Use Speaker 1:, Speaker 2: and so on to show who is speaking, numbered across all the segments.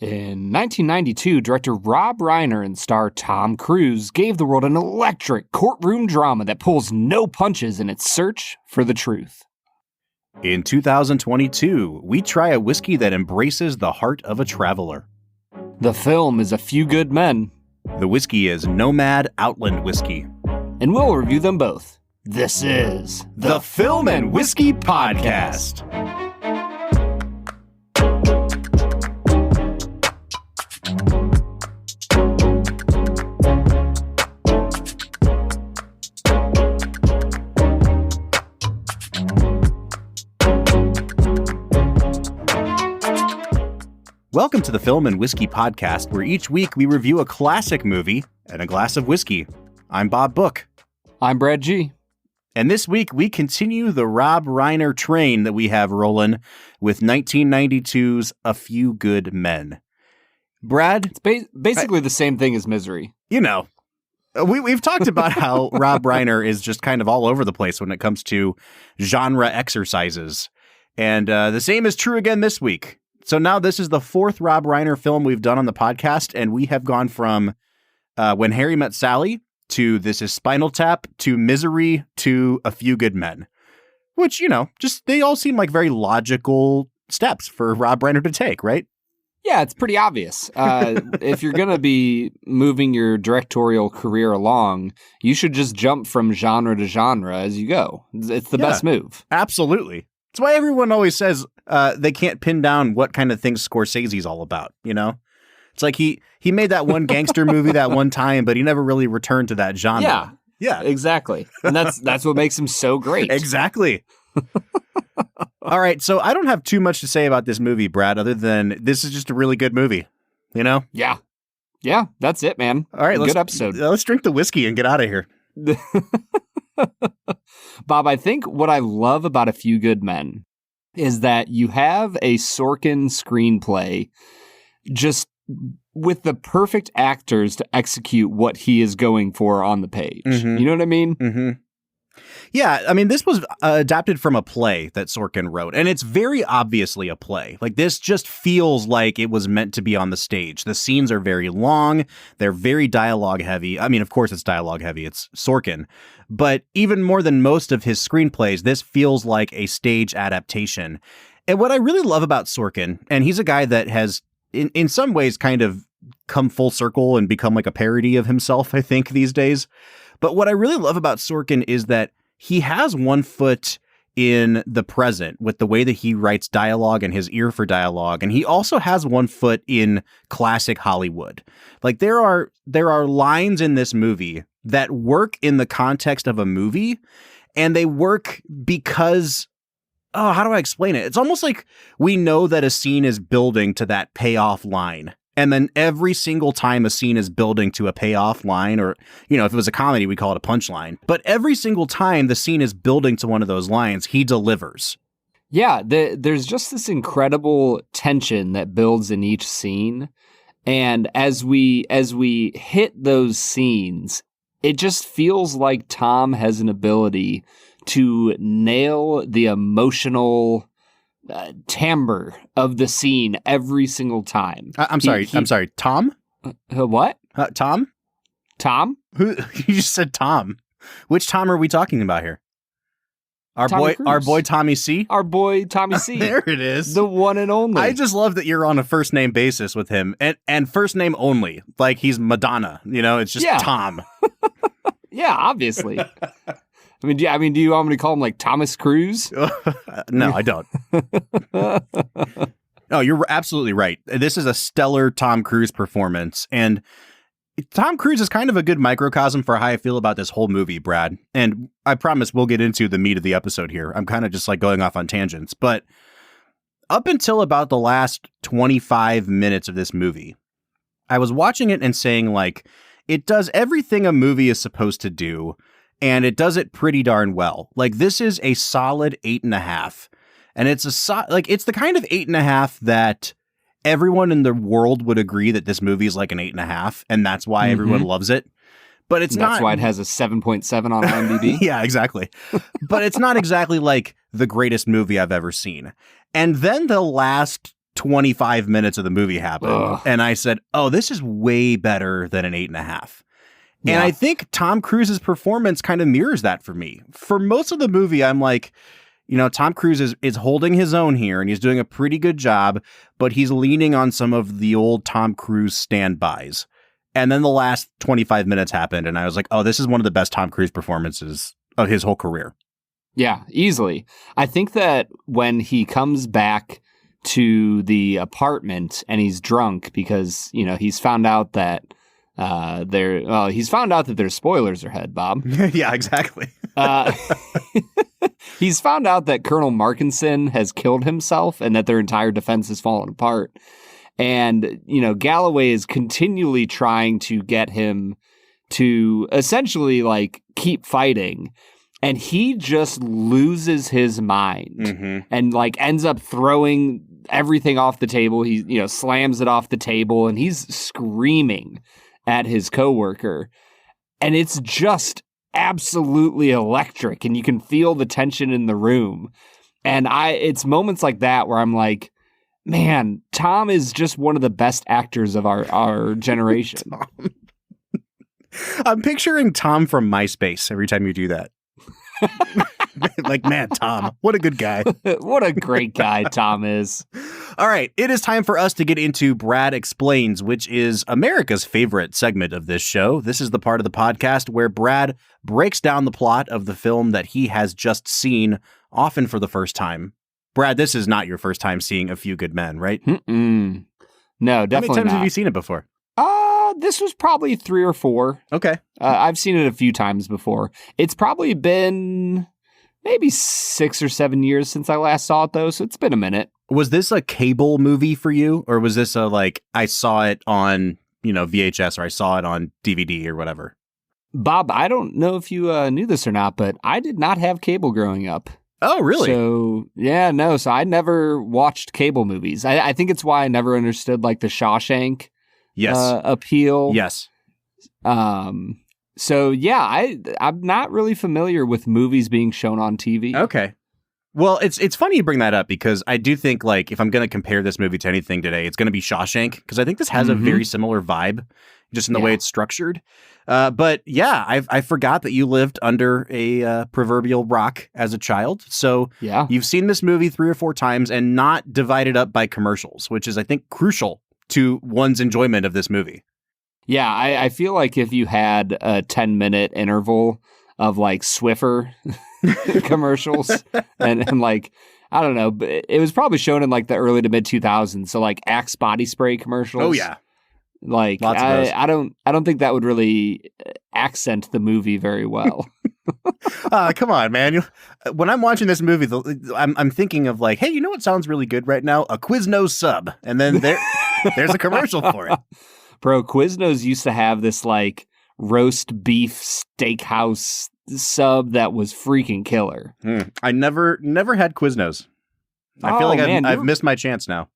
Speaker 1: In 1992, director Rob Reiner and star Tom Cruise gave the world an electric courtroom drama that pulls no punches in its search for the truth.
Speaker 2: In 2022, we try a whiskey that embraces the heart of a traveler.
Speaker 1: The film is A Few Good Men.
Speaker 2: The whiskey is Nomad Outland Whisky.
Speaker 1: And we'll review them both. This is
Speaker 2: the Film and Whiskey Podcast. Welcome to the Film and Whiskey Podcast, where each week we review a classic movie and a glass of whiskey. I'm Bob Book.
Speaker 1: I'm Brad G.
Speaker 2: And this week we continue the Rob Reiner train that we have rolling with 1992's A Few Good Men. Brad?
Speaker 1: It's basically the same thing as Misery.
Speaker 2: You know, we've talked about how Rob Reiner is just kind of all over the place when it comes to genre exercises. And the same is true again this week. So now this is the fourth Rob Reiner film we've done on the podcast, and we have gone from When Harry Met Sally to This Is Spinal Tap to Misery to A Few Good Men, which, you know, just they all seem like very logical steps for Rob Reiner to take, right?
Speaker 1: Yeah, it's pretty obvious. If you're going to be moving your directorial career along, you should just jump from genre to genre as you go. It's the best move.
Speaker 2: Absolutely. That's why everyone always says they can't pin down what kind of things Scorsese's all about, you know? It's like he made that one gangster movie that one time, but he never really returned to that genre. Yeah,
Speaker 1: exactly. And that's what makes him so great.
Speaker 2: Exactly. All right, so I don't have too much to say about this movie, Brad, other than this is just a really good movie, you know?
Speaker 1: Yeah, that's it, man.
Speaker 2: All right,
Speaker 1: good episode.
Speaker 2: Let's drink the whiskey and get out of here.
Speaker 1: Bob, I think what I love about A Few Good Men is that you have a Sorkin screenplay just with the perfect actors to execute what he is going for on the page. Mm-hmm. You know what I mean?
Speaker 2: Mm-hmm. Yeah, I mean, this was adapted from a play that Sorkin wrote, and it's very obviously a play. Like, this just feels like it was meant to be on the stage. The scenes are very long. They're very dialogue heavy. I mean, of course it's dialogue heavy. It's Sorkin. But even more than most of his screenplays, this feels like a stage adaptation. And what I really love about Sorkin, and he's a guy that has, in some ways, kind of come full circle and become like a parody of himself, I think, these days. But what I really love about Sorkin is that he has one foot in the present with the way that he writes dialogue and his ear for dialogue. And he also has one foot in classic Hollywood. Like there are lines in this movie that work in the context of a movie, and they work because, how do I explain it? It's almost like we know that a scene is building to that payoff line. And then every single time a scene is building to a payoff line, or, you know, if it was a comedy, we call it a punchline. But every single time the scene is building to one of those lines, he delivers.
Speaker 1: Yeah, there's just this incredible tension that builds in each scene. And as we hit those scenes, it just feels like Tom has an ability to nail the emotional timbre of the scene every single time.
Speaker 2: I'm sorry, Tom?
Speaker 1: What?
Speaker 2: Tom?
Speaker 1: Tom?
Speaker 2: Who? You just said Tom. Which Tom are we talking about here? Our boy Tommy C?
Speaker 1: Our boy Tommy C.
Speaker 2: There it is.
Speaker 1: The one and only.
Speaker 2: I just love that you're on a first name basis with him, and first name only. Like he's Madonna, you know? It's just Tom.
Speaker 1: Yeah, obviously. I mean, do you want me to call him like Thomas Cruise?
Speaker 2: No, I don't. No, you're absolutely right. This is a stellar Tom Cruise performance. And Tom Cruise is kind of a good microcosm for how I feel about this whole movie, Brad. And I promise we'll get into the meat of the episode here. I'm kind of just like going off on tangents. But up until about the last 25 minutes of this movie, I was watching it and saying, like, it does everything a movie is supposed to do. And it does it pretty darn well. Like, this is a solid 8.5. And it's it's the kind of 8.5 that everyone in the world would agree that this movie is like an 8.5. And that's why everyone loves it. But it's not.
Speaker 1: That's why it has a 7.7 on IMDb.
Speaker 2: Yeah, exactly. But it's not exactly like the greatest movie I've ever seen. And then the last 25 minutes of the movie happened.
Speaker 1: Ugh.
Speaker 2: And I said, oh, this is way better than an 8.5.
Speaker 1: Yeah.
Speaker 2: And I think Tom Cruise's performance kind of mirrors that for me. For most of the movie, I'm like, you know, Tom Cruise is holding his own here and he's doing a pretty good job, but he's leaning on some of the old Tom Cruise standbys. And then the last 25 minutes happened and I was like, oh, this is one of the best Tom Cruise performances of his whole career.
Speaker 1: Yeah, easily. I think that when he comes back to the apartment and he's drunk because, you know, he's found out that there's spoilers ahead, Bob.
Speaker 2: Yeah, exactly.
Speaker 1: He's found out that Colonel Markinson has killed himself and that their entire defense has fallen apart. And, you know, Galloway is continually trying to get him to essentially like keep fighting. And he just loses his mind and like ends up throwing everything off the table. He, you know, slams it off the table and he's screaming at his coworker. And it's just absolutely electric and you can feel the tension in the room. And it's moments like that where I'm like, man, Tom is just one of the best actors of our generation.
Speaker 2: I'm picturing Tom from MySpace every time you do that. Like, man, Tom, what a good guy.
Speaker 1: What a great guy Tom is.
Speaker 2: All right, it is time for us to get into Brad Explains, which is America's favorite segment of this show. This is the part of the podcast where Brad breaks down the plot of the film that he has just seen, often for the first time. Brad, this is not your first time seeing A Few Good Men, right?
Speaker 1: No, definitely not.
Speaker 2: How many times have you seen it before?
Speaker 1: This was probably 3 or 4.
Speaker 2: Okay.
Speaker 1: I've seen it a few times before. It's probably been maybe 6 or 7 years since I last saw it, though, so it's been a minute.
Speaker 2: Was this a cable movie for you, or was this a, like, I saw it on, you know, VHS, or I saw it on DVD or whatever?
Speaker 1: Bob, I don't know if you knew this or not, but I did not have cable growing up.
Speaker 2: Oh, really?
Speaker 1: So, yeah, no, so I never watched cable movies. I think it's why I never understood, like, the Shawshank appeal.
Speaker 2: Yes.
Speaker 1: So yeah, I'm not really familiar with movies being shown on TV.
Speaker 2: Okay. Well, it's funny you bring that up because I do think, like, if I'm going to compare this movie to anything today, it's going to be Shawshank, because I think this has a very similar vibe just in the way it's structured. But yeah, I forgot that you lived under a proverbial rock as a child. So
Speaker 1: yeah,
Speaker 2: you've seen this movie 3 or 4 times and not divided up by commercials, which is, I think, crucial to one's enjoyment of this movie.
Speaker 1: Yeah, I feel like if you had a 10-minute interval of like Swiffer commercials and like, I don't know, but it was probably shown in like the early to mid 2000s. So like Axe body spray commercials.
Speaker 2: Oh yeah.
Speaker 1: Like I don't think that would really accent the movie very well.
Speaker 2: Come on, man. When I'm watching this movie, I'm thinking of like, hey, you know what sounds really good right now? A Quiznos sub. And then there's a commercial for it.
Speaker 1: Bro, Quiznos used to have this like roast beef steakhouse sub that was freaking killer.
Speaker 2: I never had Quiznos. I feel like I've missed my chance now.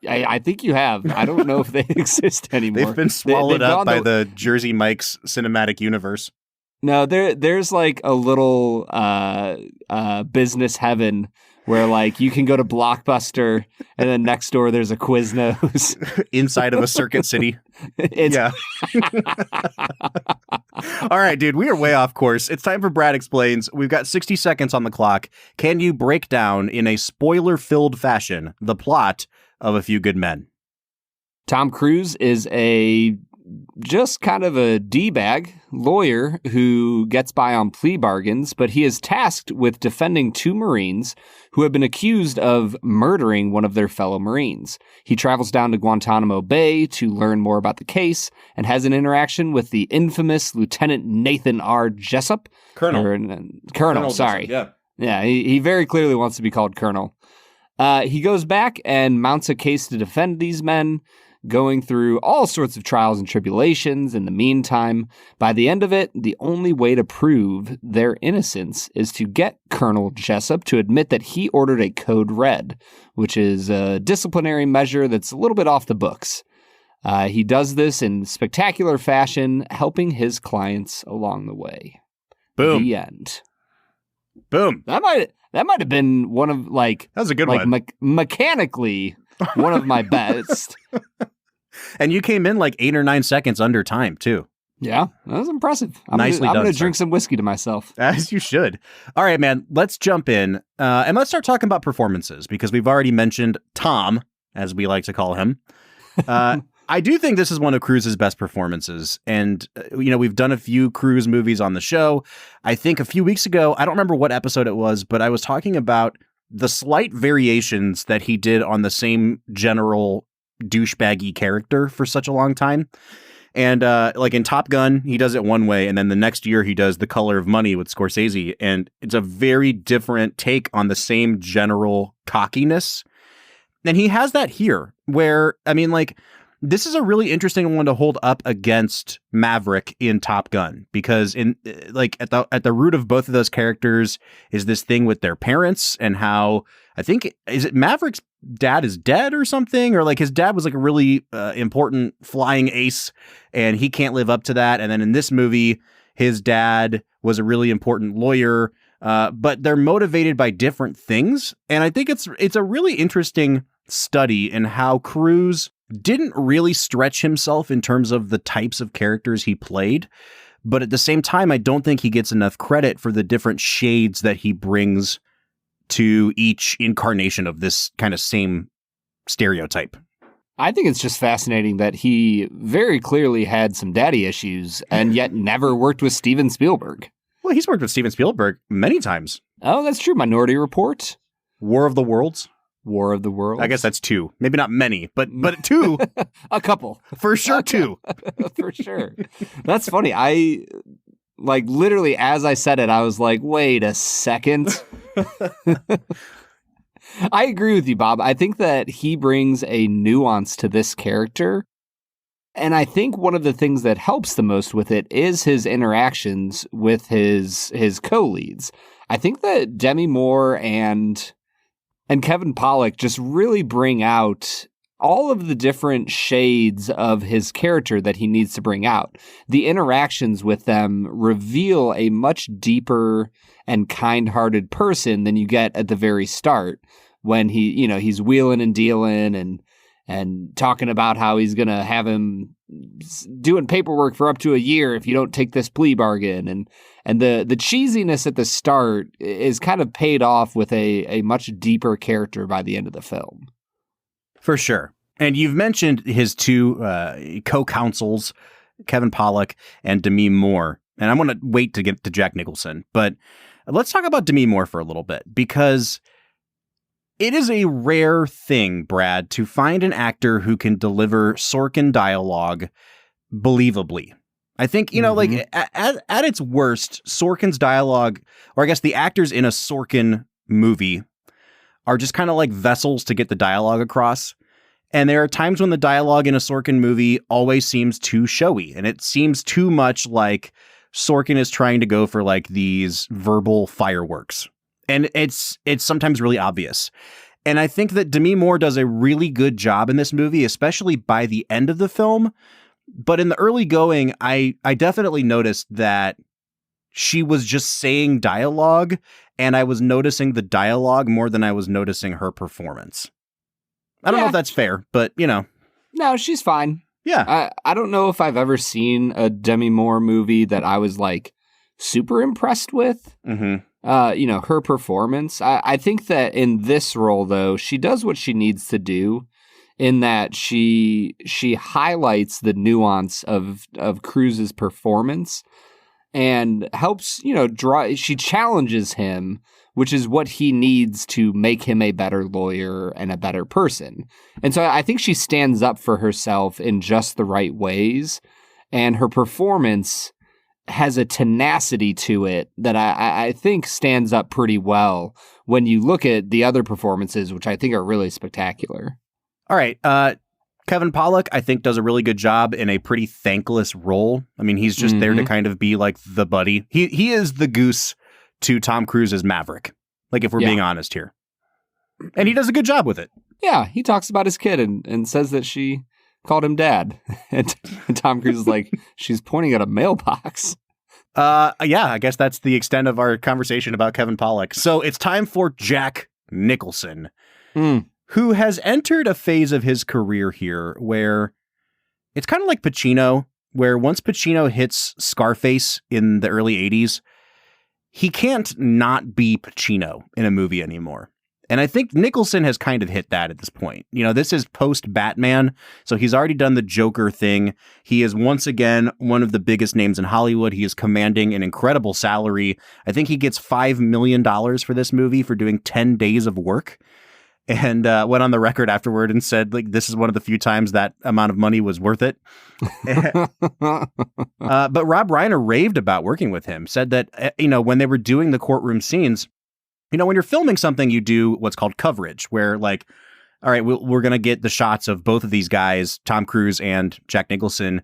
Speaker 1: I think you have. I don't know if they exist anymore.
Speaker 2: They've been swallowed up by the Jersey Mike's cinematic universe.
Speaker 1: No, there's like a little business heaven where like you can go to Blockbuster and then next door there's a Quiznos
Speaker 2: inside of a Circuit City. Yeah. All right, dude, we are way off course. It's time for Brad Explains. We've got 60 seconds on the clock. Can you break down in a spoiler-filled fashion the plot of A Few Good Men?
Speaker 1: Tom Cruise is just kind of a D-bag lawyer who gets by on plea bargains, but he is tasked with defending 2 Marines who have been accused of murdering one of their fellow Marines. He travels down to Guantanamo Bay to learn more about the case and has an interaction with the infamous Lieutenant Nathan R. Jessup. Colonel, sorry.
Speaker 2: Jessup,
Speaker 1: yeah, he very clearly wants to be called Colonel. He goes back and mounts a case to defend these men, going through all sorts of trials and tribulations in the meantime. By the end of it, the only way to prove their innocence is to get Colonel Jessup to admit that he ordered a code red, which is a disciplinary measure that's a little bit off the books. He does this in spectacular fashion, helping his clients along the way.
Speaker 2: Boom.
Speaker 1: The end.
Speaker 2: Boom.
Speaker 1: That might have been one of like...
Speaker 2: That was a good one.
Speaker 1: Mechanically... One of my best.
Speaker 2: And you came in like 8 or 9 seconds under time, too. As you should. All right, man, let's jump in and let's start talking about performances because we've already mentioned Tom, as we like to call him. I do think this is one of Cruise's best performances. And, we've done a few Cruise movies on the show. I think a few weeks ago, I don't remember what episode it was, but I was talking about the slight variations that he did on the same general douchebaggy character for such a long time. And like in Top Gun, he does it one way, and then the next year he does The Color of Money with Scorsese, and it's a very different take on the same general cockiness. And he has that here, where, this is a really interesting one to hold up against Maverick in Top Gun, because at the root of both of those characters is this thing with their parents and how is it Maverick's dad is dead or something, or like his dad was like a really important flying ace and he can't live up to that. And then in this movie, his dad was a really important lawyer, but they're motivated by different things. And I think it's a really interesting study in how Cruise didn't really stretch himself in terms of the types of characters he played. But at the same time, I don't think he gets enough credit for the different shades that he brings to each incarnation of this kind of same stereotype.
Speaker 1: I think it's just fascinating that he very clearly had some daddy issues and yet never worked with Steven Spielberg.
Speaker 2: Well, he's worked with Steven Spielberg many times.
Speaker 1: Oh, that's true. Minority Report.
Speaker 2: War of the Worlds.
Speaker 1: War of the Worlds.
Speaker 2: I guess that's 2. Maybe not many, but 2.
Speaker 1: A couple.
Speaker 2: For sure, 2.
Speaker 1: For sure. That's funny. I, literally as I said it, I was like, wait a second. I agree with you, Bob. I think that he brings a nuance to this character. And I think one of the things that helps the most with it is his interactions with his co-leads. I think that Demi Moore and Kevin Pollak just really bring out all of the different shades of his character that he needs to bring out. The interactions with them reveal a much deeper and kind-hearted person than you get at the very start when he's wheeling and dealing and talking about how he's going to have him doing paperwork for up to a year if you don't take this plea bargain. And the cheesiness at the start is kind of paid off with a much deeper character by the end of the film.
Speaker 2: For sure. And you've mentioned his 2 co-counsels, Kevin Pollak and Demi Moore. And I'm going to wait to get to Jack Nicholson. But let's talk about Demi Moore for a little bit, because it is a rare thing, Brad, to find an actor who can deliver Sorkin dialogue believably. I think, at its worst, Sorkin's dialogue, or I guess the actors in a Sorkin movie, are just kind of like vessels to get the dialogue across. And there are times when the dialogue in a Sorkin movie always seems too showy, and it seems too much like Sorkin is trying to go for like these verbal fireworks. And it's sometimes really obvious. And I think that Demi Moore does a really good job in this movie, especially by the end of the film. But in the early going, I definitely noticed that she was just saying dialogue, and I was noticing the dialogue more than I was noticing her performance. I don't know if that's fair, but,
Speaker 1: No, she's fine.
Speaker 2: Yeah.
Speaker 1: I don't know if I've ever seen a Demi Moore movie that I was, super impressed with.
Speaker 2: Mm-hmm.
Speaker 1: Her performance. I think that in this role, though, she does what she needs to do, in that she highlights the nuance of Cruise's performance and helps, she challenges him, which is what he needs to make him a better lawyer and a better person. And so I think she stands up for herself in just the right ways, and her performance has a tenacity to it that I think stands up pretty well when you look at the other performances, which I think are really spectacular.
Speaker 2: All right. Kevin Pollak, I think, does a really good job in a pretty thankless role. I mean, he's just there to kind of be like the buddy. He is the goose to Tom Cruise's Maverick, like if we're being honest here. And he does a good job with it.
Speaker 1: Yeah, he talks about his kid and says that she called him dad. And Tom Cruise is like, she's pointing at a mailbox.
Speaker 2: Yeah, I guess that's the extent of our conversation about Kevin Pollak. So it's time for Jack Nicholson, who has entered a phase of his career here where it's kind of like Pacino, where once Pacino hits Scarface in the early 80s, he can't not be Pacino in a movie anymore. And I think Nicholson has kind of hit that at this point. You know, this is post-Batman, so he's already done the Joker thing. He is once again one of the biggest names in Hollywood. He is commanding an incredible salary. I think he gets $5 million for this movie for doing 10 days of work. And went on the record afterward and said, like, this is one of the few times that amount of money was worth it. But Rob Reiner raved about working with him, said that, when they were doing the courtroom scenes, when you're filming something, you do what's called coverage, where like, all right, we're going to get the shots of both of these guys, Tom Cruise and Jack Nicholson,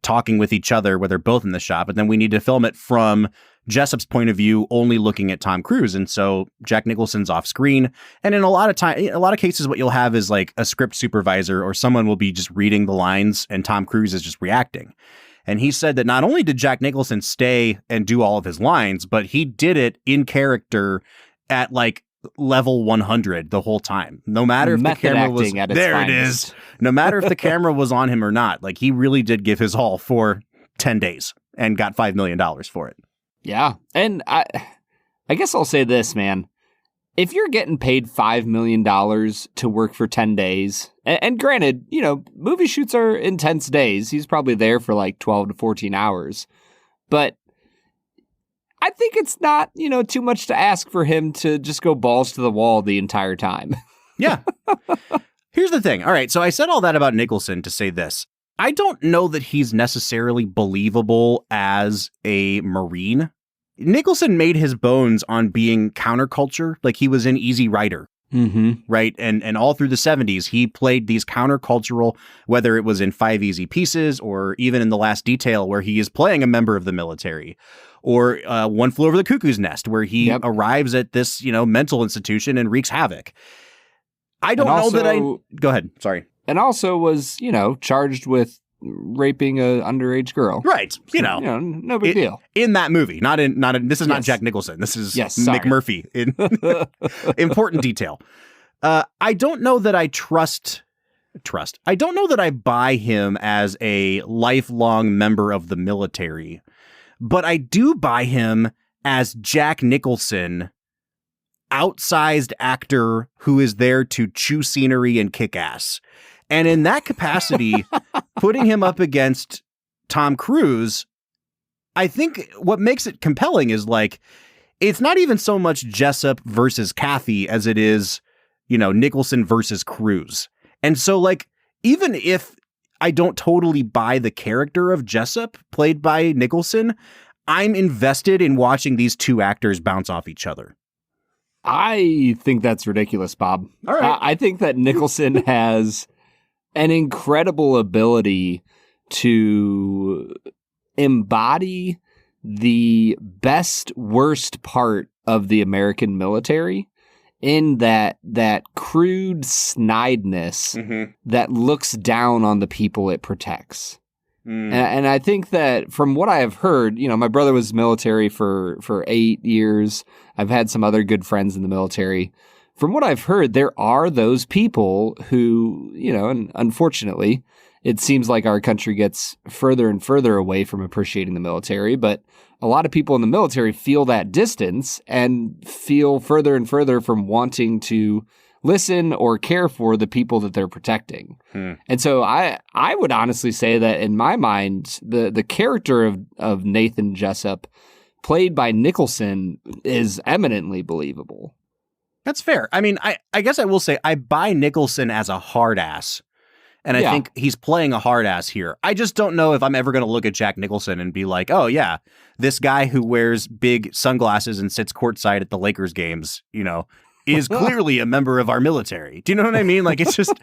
Speaker 2: talking with each other where they're both in the shot. But then we need to film it from Jessup's point of view, only looking at Tom Cruise. And so Jack Nicholson's off screen. And in a lot of cases, what you'll have is like a script supervisor or someone will be just reading the lines and Tom Cruise is just reacting. And he said that not only did Jack Nicholson stay and do all of his lines, but he did it in character at like level 100 the whole time. No matter if the camera was there, it is. No matter if the camera was on him or not, like he really did give his all for 10 days and got $5 million for it. Yeah.
Speaker 1: And I guess I'll say this, man. If you're getting paid $5 million to work for 10 days, and granted, movie shoots are intense days. He's probably there for like 12 to 14 hours. But I think it's not, too much to ask for him to just go balls to the wall the entire time.
Speaker 2: Yeah. Here's the thing. All right. So I said all that about Nicholson to say this. I don't know that he's necessarily believable as a Marine. Nicholson made his bones on being counterculture, like he was in Easy Rider, right? And all through the 70s, he played these countercultural, whether it was in 5 Easy Pieces or even in The Last Detail, where he is playing a member of the military, or One Flew Over the Cuckoo's Nest, where he arrives at this, mental institution and wreaks havoc. I don't know that I... Go ahead. Sorry.
Speaker 1: And also was, charged with raping a underage girl.
Speaker 2: Right.
Speaker 1: So, no big deal.
Speaker 2: In that movie, not in, this is not Jack Nicholson. This is McMurphy in important detail. I don't know that I trust. I don't know that I buy him as a lifelong member of the military, but I do buy him as Jack Nicholson, outsized actor who is there to chew scenery and kick ass. And in that capacity, putting him up against Tom Cruise, I think what makes it compelling is like, it's not even so much Jessup versus Kathy as it is, Nicholson versus Cruise. And so like, even if I don't totally buy the character of Jessup played by Nicholson, I'm invested in watching these two actors bounce off each other.
Speaker 1: I think that's ridiculous, Bob.
Speaker 2: All right.
Speaker 1: I think that Nicholson has an incredible ability to embody the best, worst part of the American military in that crude snideness that looks down on the people it protects. And I think that from what I have heard, my brother was military for 8 years. I've had some other good friends in the military. From what I've heard, there are those people who, and unfortunately, it seems like our country gets further and further away from appreciating the military, but a lot of people in the military feel that distance and feel further and further from wanting to listen or care for the people that they're protecting. And so I would honestly say that in my mind, the character of Nathan Jessup, played by Nicholson, is eminently believable.
Speaker 2: That's fair. I mean, I guess I will say I buy Nicholson as a hard ass. And I think he's playing a hard ass here. I just don't know if I'm ever going to look at Jack Nicholson and be like, oh, yeah, this guy who wears big sunglasses and sits courtside at the Lakers games, is clearly a member of our military. Do you know what I mean? Like, it's just,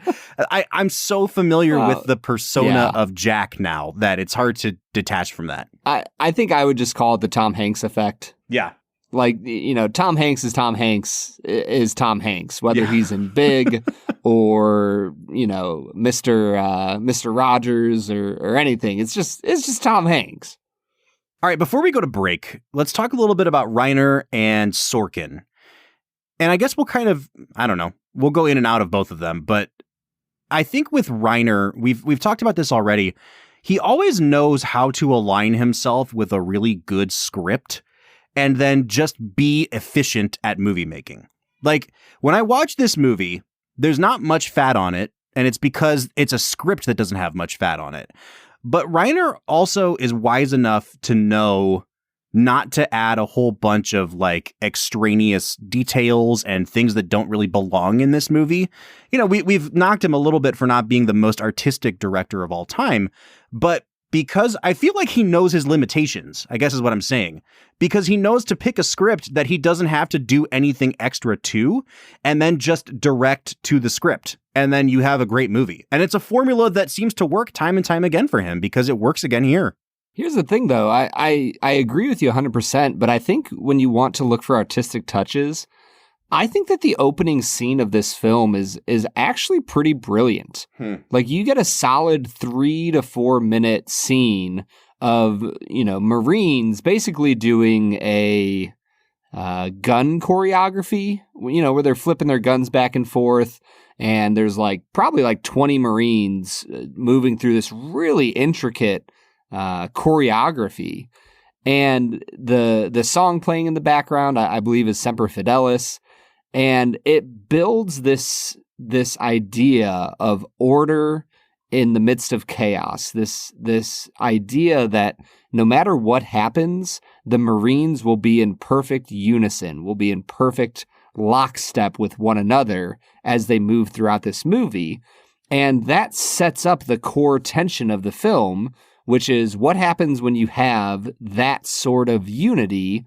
Speaker 2: I'm so familiar with the persona of Jack now that it's hard to detach from that.
Speaker 1: I think I would just call it the Tom Hanks effect.
Speaker 2: Yeah.
Speaker 1: Like, Tom Hanks is Tom Hanks, whether he's in Big or, Mr. Rogers or anything. It's just Tom Hanks.
Speaker 2: All right. Before we go to break, let's talk a little bit about Reiner and Sorkin. And I guess we'll kind of, we'll go in and out of both of them, but I think with Reiner, we've talked about this already. He always knows how to align himself with a really good script and then just be efficient at movie making. Like, when I watch this movie, there's not much fat on it, and it's because it's a script that doesn't have much fat on it. But Reiner also is wise enough to know not to add a whole bunch of like extraneous details and things that don't really belong in this movie. You know, we've knocked him a little bit for not being the most artistic director of all time, but because I feel like he knows his limitations, I guess is what I'm saying, because he knows to pick a script that he doesn't have to do anything extra to, and then just direct to the script. And then you have a great movie. And it's a formula that seems to work time and time again for him because it works again here.
Speaker 1: Here's the thing, though. I agree with you 100%, but I think when you want to look for artistic touches, I think that the opening scene of this film is actually pretty brilliant. Like, you get a solid 3 to 4 minute scene of, you know, Marines basically doing a gun choreography, you know, where they're flipping their guns back and forth. And there's probably 20 Marines moving through this really intricate choreography. And the song playing in the background, I believe, is Semper Fidelis. And it builds this idea of order in the midst of chaos. This idea that no matter what happens, the Marines will be in perfect unison, will be in perfect lockstep with one another as they move throughout this movie. And that sets up the core tension of the film, which is what happens when you have that sort of unity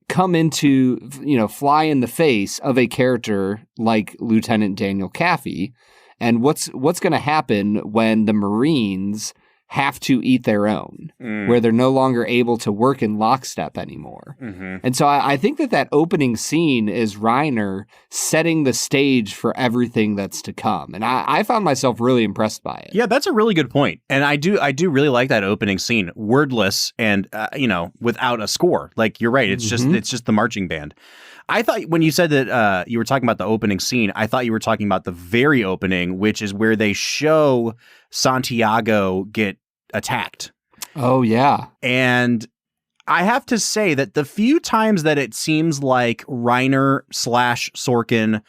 Speaker 1: come into, you know, fly in the face of a character like Lieutenant Daniel Kaffee. And what's going to happen when the Marines have to eat their own, where they're no longer able to work in lockstep anymore. And so I think that opening scene is Reiner setting the stage for everything that's to come. And I found myself really impressed by it.
Speaker 2: Yeah, that's a really good point. And I do really like that opening scene, wordless and, you know, without a score. Like, you're right. It's just the marching band. I thought when you said that you were talking about the opening scene, I thought you were talking about the very opening, which is where they show Santiago get attacked.
Speaker 1: Oh, yeah.
Speaker 2: And I have to say that the few times that it seems like Reiner / Sorkin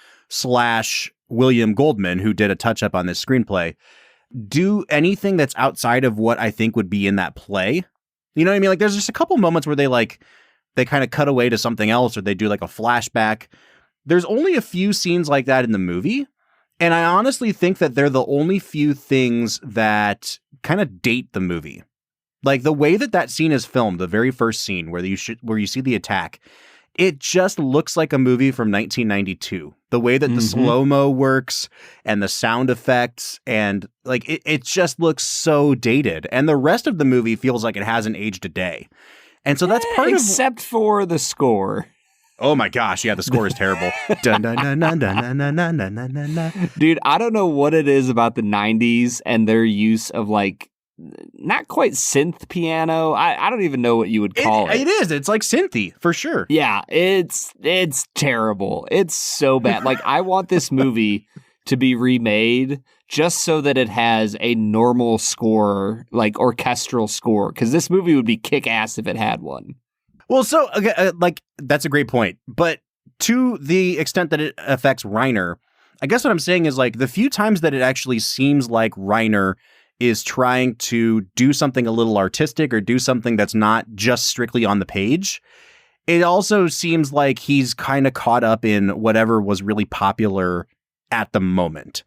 Speaker 2: / William Goldman, who did a touch-up on this screenplay, do anything that's outside of what I think would be in that play. You know what I mean? Like, there's just a couple moments where they kind of cut away to something else, or they do like a flashback. There's only a few scenes like that in the movie. And I honestly think that they're the only few things that kind of date the movie. Like, the way that scene is filmed, the very first scene where you see the attack, it just looks like a movie from 1992. The way that the slow-mo works and the sound effects, and like it just looks so dated. And the rest of the movie feels like it hasn't aged a day. And so that's part
Speaker 1: except for the score.
Speaker 2: Oh my gosh, yeah, the score is terrible. Dun, dun, dun, dun, dun, dun, dun, dun, dun, dun, dun.
Speaker 1: Dude, I don't know what it is about the 90s and their use of like not quite synth piano. I don't even know what you would call it.
Speaker 2: It is. It's like synthy, for sure.
Speaker 1: Yeah, it's terrible. It's so bad. Like, I want this movie to be remade just so that it has a normal score, like orchestral score, because this movie would be kick-ass if it had one.
Speaker 2: Well, so, okay, like, that's a great point. But to the extent that it affects Reiner, I guess what I'm saying is, like, the few times that it actually seems like Reiner is trying to do something a little artistic or do something that's not just strictly on the page, it also seems like he's kind of caught up in whatever was really popular at the moment.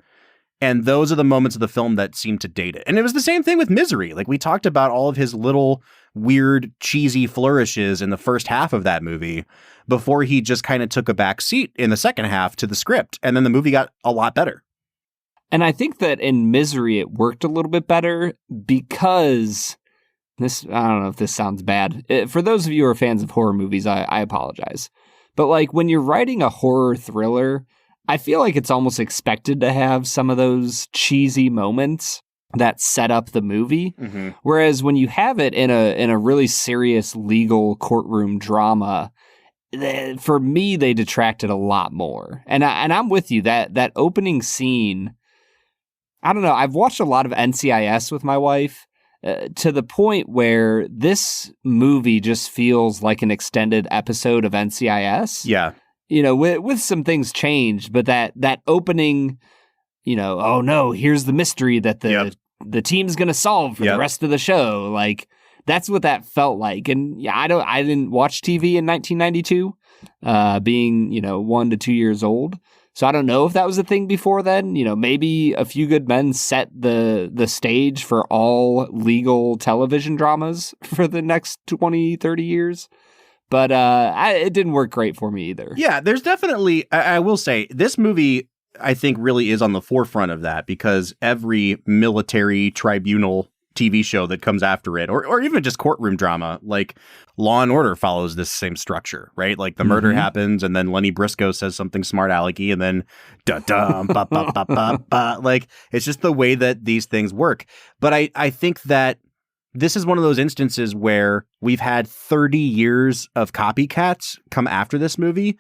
Speaker 2: And those are the moments of the film that seem to date it. And it was the same thing with Misery. Like, we talked about all of his little weird, cheesy flourishes in the first half of that movie before he just kind of took a back seat in the second half to the script. And then the movie got a lot better.
Speaker 1: And I think that in Misery, it worked a little bit better because this, I don't know if this sounds bad. For those of you who are fans of horror movies, I apologize. But like, when you're writing a horror thriller, I feel like it's almost expected to have some of those cheesy moments that set up the movie. Whereas when you have it in a really serious legal courtroom drama, for me, they detracted a lot more. And I'm with you. That opening scene, I don't know. I've watched a lot of NCIS with my wife to the point where this movie just feels like an extended episode of NCIS.
Speaker 2: Yeah.
Speaker 1: With some things changed, but that opening, oh no, here's the mystery that the team's going to solve for the rest of the show. Like, that's what that felt like. And yeah, I didn't watch TV in 1992, being, 1 to 2 years old. So I don't know if that was a thing before then. Maybe A Few Good Men set the stage for all legal television dramas for the next 20, 30 years. But it didn't work great for me either.
Speaker 2: Yeah, there's definitely, I will say, this movie, I think, really is on the forefront of that, because every military tribunal TV show that comes after it, or even just courtroom drama, like Law and Order, follows this same structure, right? Like the murder happens, and then Lenny Briscoe says something smart alecky, and then da-dum, ba-ba-ba-ba-ba. Like, it's just the way that these things work. But I think that this is one of those instances where we've had 30 years of copycats come after this movie.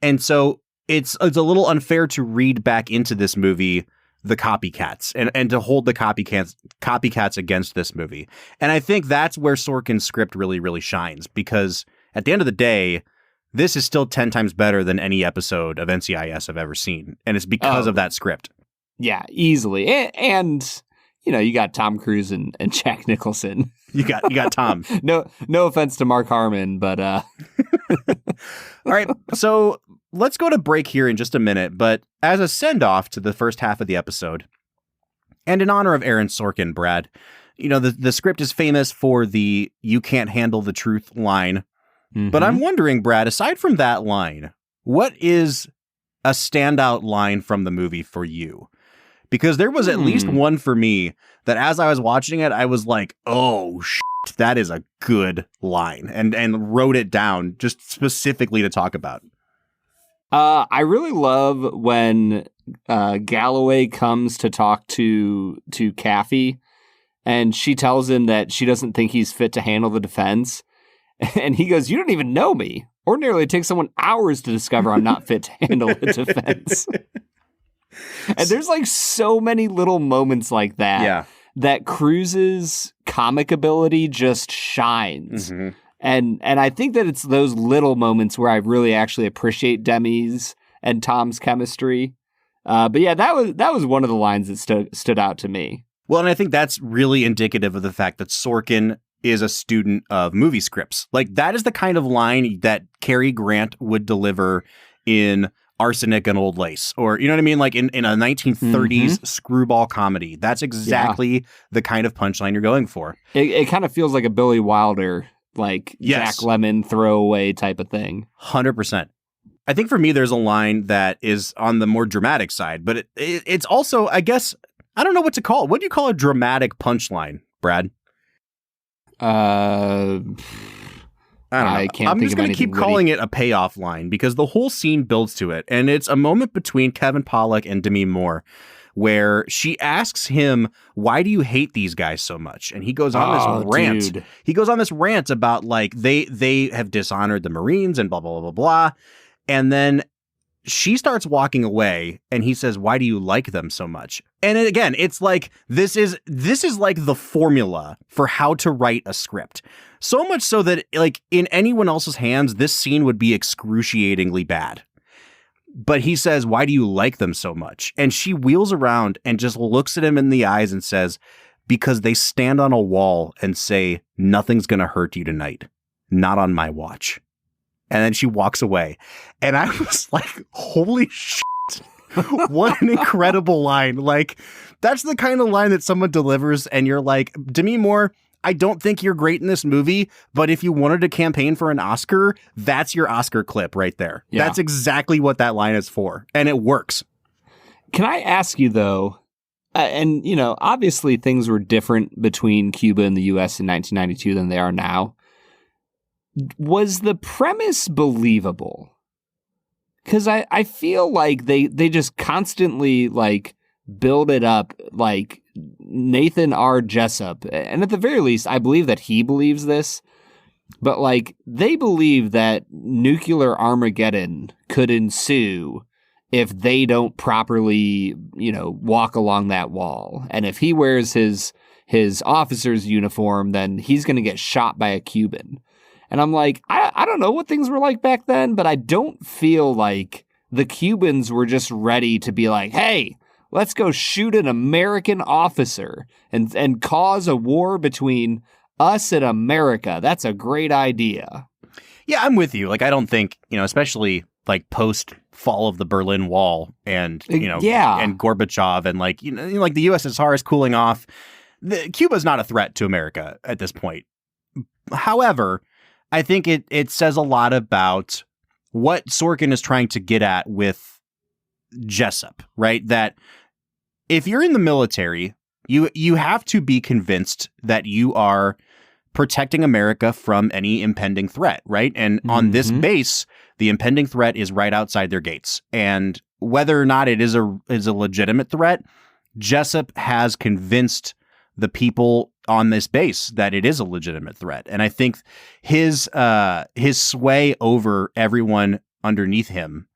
Speaker 2: And so it's a little unfair to read back into this movie the copycats and to hold the copycats against this movie. And I think that's where Sorkin's script really, really shines, because at the end of the day, this is still 10 times better than any episode of NCIS I've ever seen. And it's because of that script. Yeah,
Speaker 1: easily. And you got Tom Cruise and Jack Nicholson.
Speaker 2: You got Tom.
Speaker 1: No offense to Mark Harmon, but
Speaker 2: all right. So let's go to break here in just a minute. But as a send-off to the first half of the episode, and in honor of Aaron Sorkin, Brad, the script is famous for the "you can't handle the truth" line. But I'm wondering, Brad, aside from that line, what is a standout line from the movie for you? Because there was at least one for me that as I was watching it, I was like, oh, shit, that is a good line, and wrote it down just specifically to talk about.
Speaker 1: I really love when Galloway comes to talk to Kaffee, and she tells him that she doesn't think he's fit to handle the defense. And he goes, "You don't even know me. Ordinarily, it takes someone hours to discover I'm not fit to handle a defense." And there's like so many little moments like that that Cruise's comic ability just shines. And I think that it's those little moments where I really actually appreciate Demi's and Tom's chemistry. But yeah, that was one of the lines that stood out to me.
Speaker 2: Well, and I think that's really indicative of the fact that Sorkin is a student of movie scripts. Like, that is the kind of line that Cary Grant would deliver in Arsenic and Old Lace, or, you know what I mean? Like in a 1930s screwball comedy. That's exactly the kind of punchline you're going for.
Speaker 1: It kind of feels like a Billy Wilder, like Jack Lemmon throwaway type of thing.
Speaker 2: 100%. I think for me, there's a line that is on the more dramatic side, but it's also, I guess, I don't know what to call it. What do you call a dramatic punchline, Brad?
Speaker 1: I don't know.
Speaker 2: I'm just going to keep calling it a payoff line, because the whole scene builds to it. And it's a moment between Kevin Pollak and Demi Moore where she asks him, "Why do you hate these guys so much?" And he goes on this rant.
Speaker 1: Dude.
Speaker 2: He goes on this rant about like they have dishonored the Marines and blah, blah, blah, blah, blah. And then she starts walking away and he says, "Why do you like them so much?" And again, it's like, this is like the formula for how to write a script. So much so that, like, in anyone else's hands, this scene would be excruciatingly bad. But he says, "Why do you like them so much?" And she wheels around and just looks at him in the eyes and says, "Because they stand on a wall and say, 'Nothing's going to hurt you tonight. Not on my watch.'" And then she walks away. And I was like, holy shit. What an incredible line. Like, that's the kind of line that someone delivers and you're like, Demi Moore, I don't think you're great in this movie, but if you wanted to campaign for an Oscar, that's your Oscar clip right there. Yeah. That's exactly what that line is for. And it works.
Speaker 1: Can I ask you, though, and, you know, obviously things were different between Cuba and the U.S. in 1992 than they are now. Was the premise believable? Because I feel like they just constantly, like, build it up like Nathan R. Jessup. And at the very least, I believe that he believes this. But like they believe that nuclear Armageddon could ensue if they don't properly, walk along that wall. And if he wears his officer's uniform, then he's going to get shot by a Cuban. And I'm like, I don't know what things were like back then, but I don't feel like the Cubans were just ready to be like, hey, let's go shoot an American officer and cause a war between us and America. That's a great idea.
Speaker 2: Yeah, I'm with you. Like, I don't think, especially like post fall of the Berlin Wall and, and Gorbachev and like the USSR is cooling off. Cuba's not a threat to America at this point. However, I think it says a lot about what Sorkin is trying to get at with Jessup, right? That if you're in the military, you have to be convinced that you are protecting America from any impending threat, right? And on this base, the impending threat is right outside their gates. And whether or not it is a legitimate threat, Jessup has convinced the people on this base that it is a legitimate threat. And I think his sway over everyone underneath him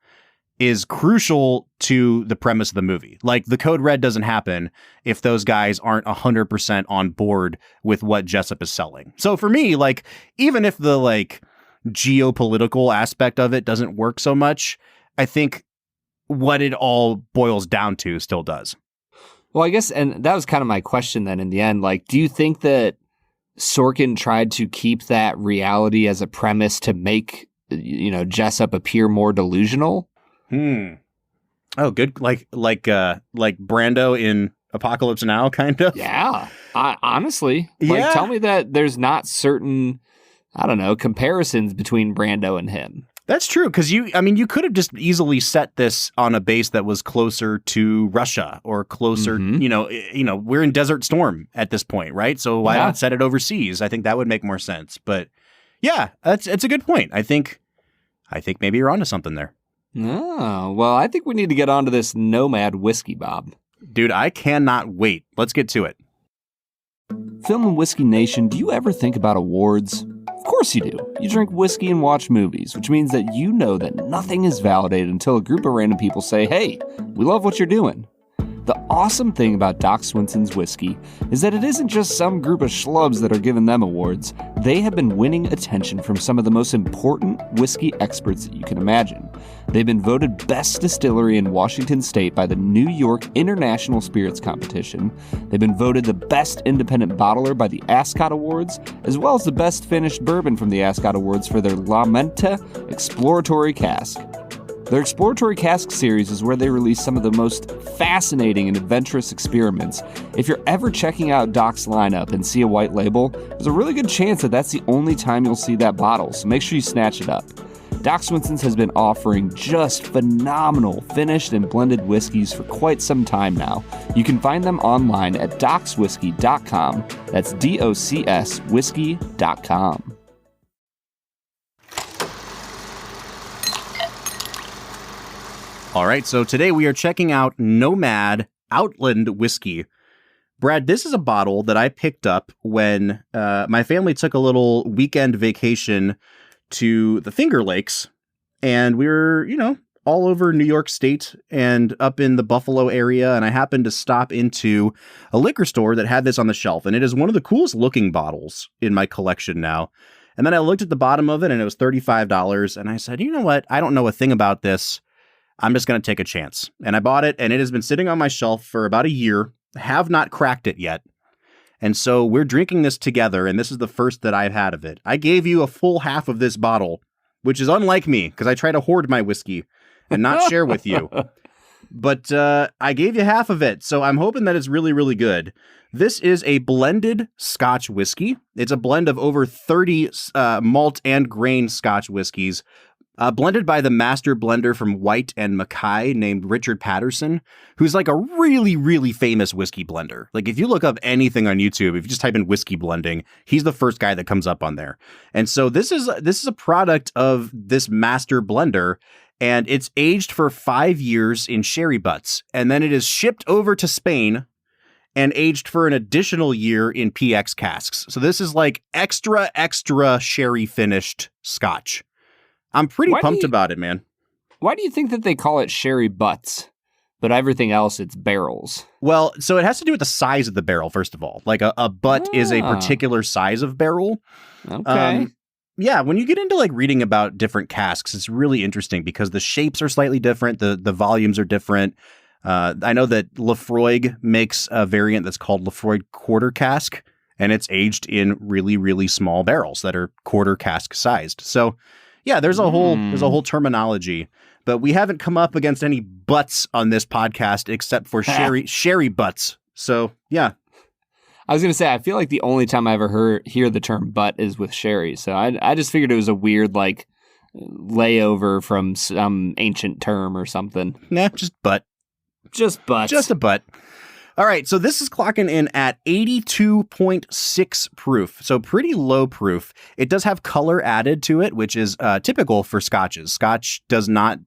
Speaker 2: is crucial to the premise of the movie. Like, the Code Red doesn't happen if those guys aren't 100% on board with what Jessup is selling. So for me, like, even if the like geopolitical aspect of it doesn't work so much, I think what it all boils down to still does.
Speaker 1: Well, I guess, and that was kind of my question then in the end. Like, do you think that Sorkin tried to keep that reality as a premise to make, Jessup appear more delusional?
Speaker 2: Oh, good. Like Brando in Apocalypse Now, kind of.
Speaker 1: Yeah. Honestly, tell me that there's not certain, I don't know, comparisons between Brando and him.
Speaker 2: That's true, because you could have just easily set this on a base that was closer to Russia or closer, we're in Desert Storm at this point, right? So why not set it overseas? I think that would make more sense. But yeah, it's a good point. I think maybe you're onto something there.
Speaker 1: Oh, well, I think we need to get onto this Nomad Whiskey, Bob.
Speaker 2: Dude, I cannot wait. Let's get to it.
Speaker 1: Film and Whiskey Nation, do you ever think about awards? Of course you do. You drink whiskey and watch movies, which means that you know that nothing is validated until a group of random people say, hey, we love what you're doing. The awesome thing about Doc Swinson's whiskey is that it isn't just some group of schlubs that are giving them awards. They have been winning attention from some of the most important whiskey experts that you can imagine. They've been voted best distillery in Washington State by the New York International Spirits Competition. They've been voted the best independent bottler by the Ascot Awards, as well as the best finished bourbon from the Ascot Awards for their La Menta Exploratory Cask. Their Exploratory Cask series is where they release some of the most fascinating and adventurous experiments. If you're ever checking out Doc's lineup and see a white label, there's a really good chance that that's the only time you'll see that bottle, so make sure you snatch it up. Doc Swinson's has been offering just phenomenal finished and blended whiskeys for quite some time now. You can find them online at docswhiskey.com. That's DOCS whiskey.com.
Speaker 2: All right, so today we are checking out Nomad Outland Whisky. Brad, this is a bottle that I picked up when my family took a little weekend vacation to the Finger Lakes, and we were, all over New York State and up in the Buffalo area, and I happened to stop into a liquor store that had this on the shelf, and it is one of the coolest looking bottles in my collection now. And then I looked at the bottom of it, and it was $35, and I said, you know what? I don't know a thing about this. I'm just going to take a chance. And I bought it, and it has been sitting on my shelf for about a year. Have not cracked it yet. And so we're drinking this together, and this is the first that I've had of it. I gave you a full half of this bottle, which is unlike me, because I try to hoard my whiskey and not share with you. But I gave you half of it, so I'm hoping that it's really, really good. This is a blended Scotch whiskey. It's a blend of over 30 malt and grain Scotch whiskeys, blended by the master blender from White and Mackay named Richard Patterson, who's like a really, really famous whiskey blender. Like, if you look up anything on YouTube, if you just type in whiskey blending, he's the first guy that comes up on there. And so this is a product of this master blender, and it's aged for 5 years in sherry butts. And then it is shipped over to Spain and aged for an additional year in PX casks. So this is like extra sherry finished scotch. I'm pretty pumped about it, man.
Speaker 1: Why do you think that they call it sherry butts, but everything else it's barrels?
Speaker 2: Well, so it has to do with the size of the barrel, first of all. Like a butt is a particular size of barrel.
Speaker 1: Okay.
Speaker 2: Yeah, when you get into like reading about different casks, it's really interesting because the shapes are slightly different, the volumes are different. I know that Laphroaig makes a variant that's called Laphroaig quarter cask, and it's aged in really, really small barrels that are quarter cask sized. So yeah, there's a whole terminology, but we haven't come up against any butts on this podcast except for sherry butts. So yeah.
Speaker 1: I was going to say, I feel like the only time I ever hear the term butt is with sherry. So I just figured it was a weird, like, layover from some ancient term or something.
Speaker 2: Nah, just butt.
Speaker 1: Just butt.
Speaker 2: Just a butt. All right, so this is clocking in at 82.6 proof, so pretty low proof. It does have color added to it, which is typical for scotches. Scotch does not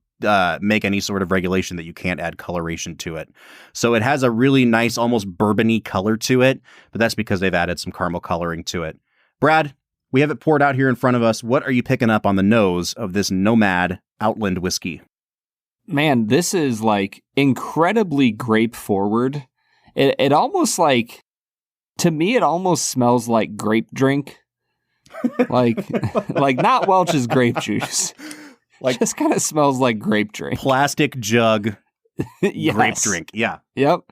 Speaker 2: make any sort of regulation that you can't add coloration to it. So it has a really nice, almost bourbon-y color to it, but that's because they've added some caramel coloring to it. Brad, we have it poured out here in front of us. What are you picking up on the nose of this Nomad Outland Whisky?
Speaker 1: Man, this is like incredibly grape forward. It almost like, to me, it almost smells like grape drink. like not Welch's grape juice. Like, just kind of smells like grape drink.
Speaker 2: Plastic jug
Speaker 1: yes.
Speaker 2: Grape drink. Yeah.
Speaker 1: Yep.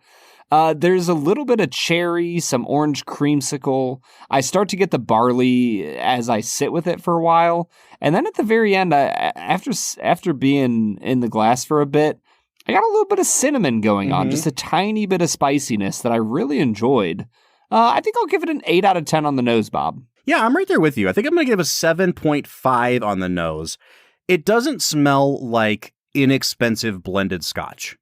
Speaker 1: There's a little bit of cherry, some orange creamsicle. I start to get the barley as I sit with it for a while. And then at the very end, after being in the glass for a bit, I got a little bit of cinnamon going on, just a tiny bit of spiciness that I really enjoyed. I think I'll give it an 8 out of 10 on the nose, Bob.
Speaker 2: Yeah, I'm right there with you. I think I'm going to give a 7.5 on the nose. It doesn't smell like inexpensive blended scotch.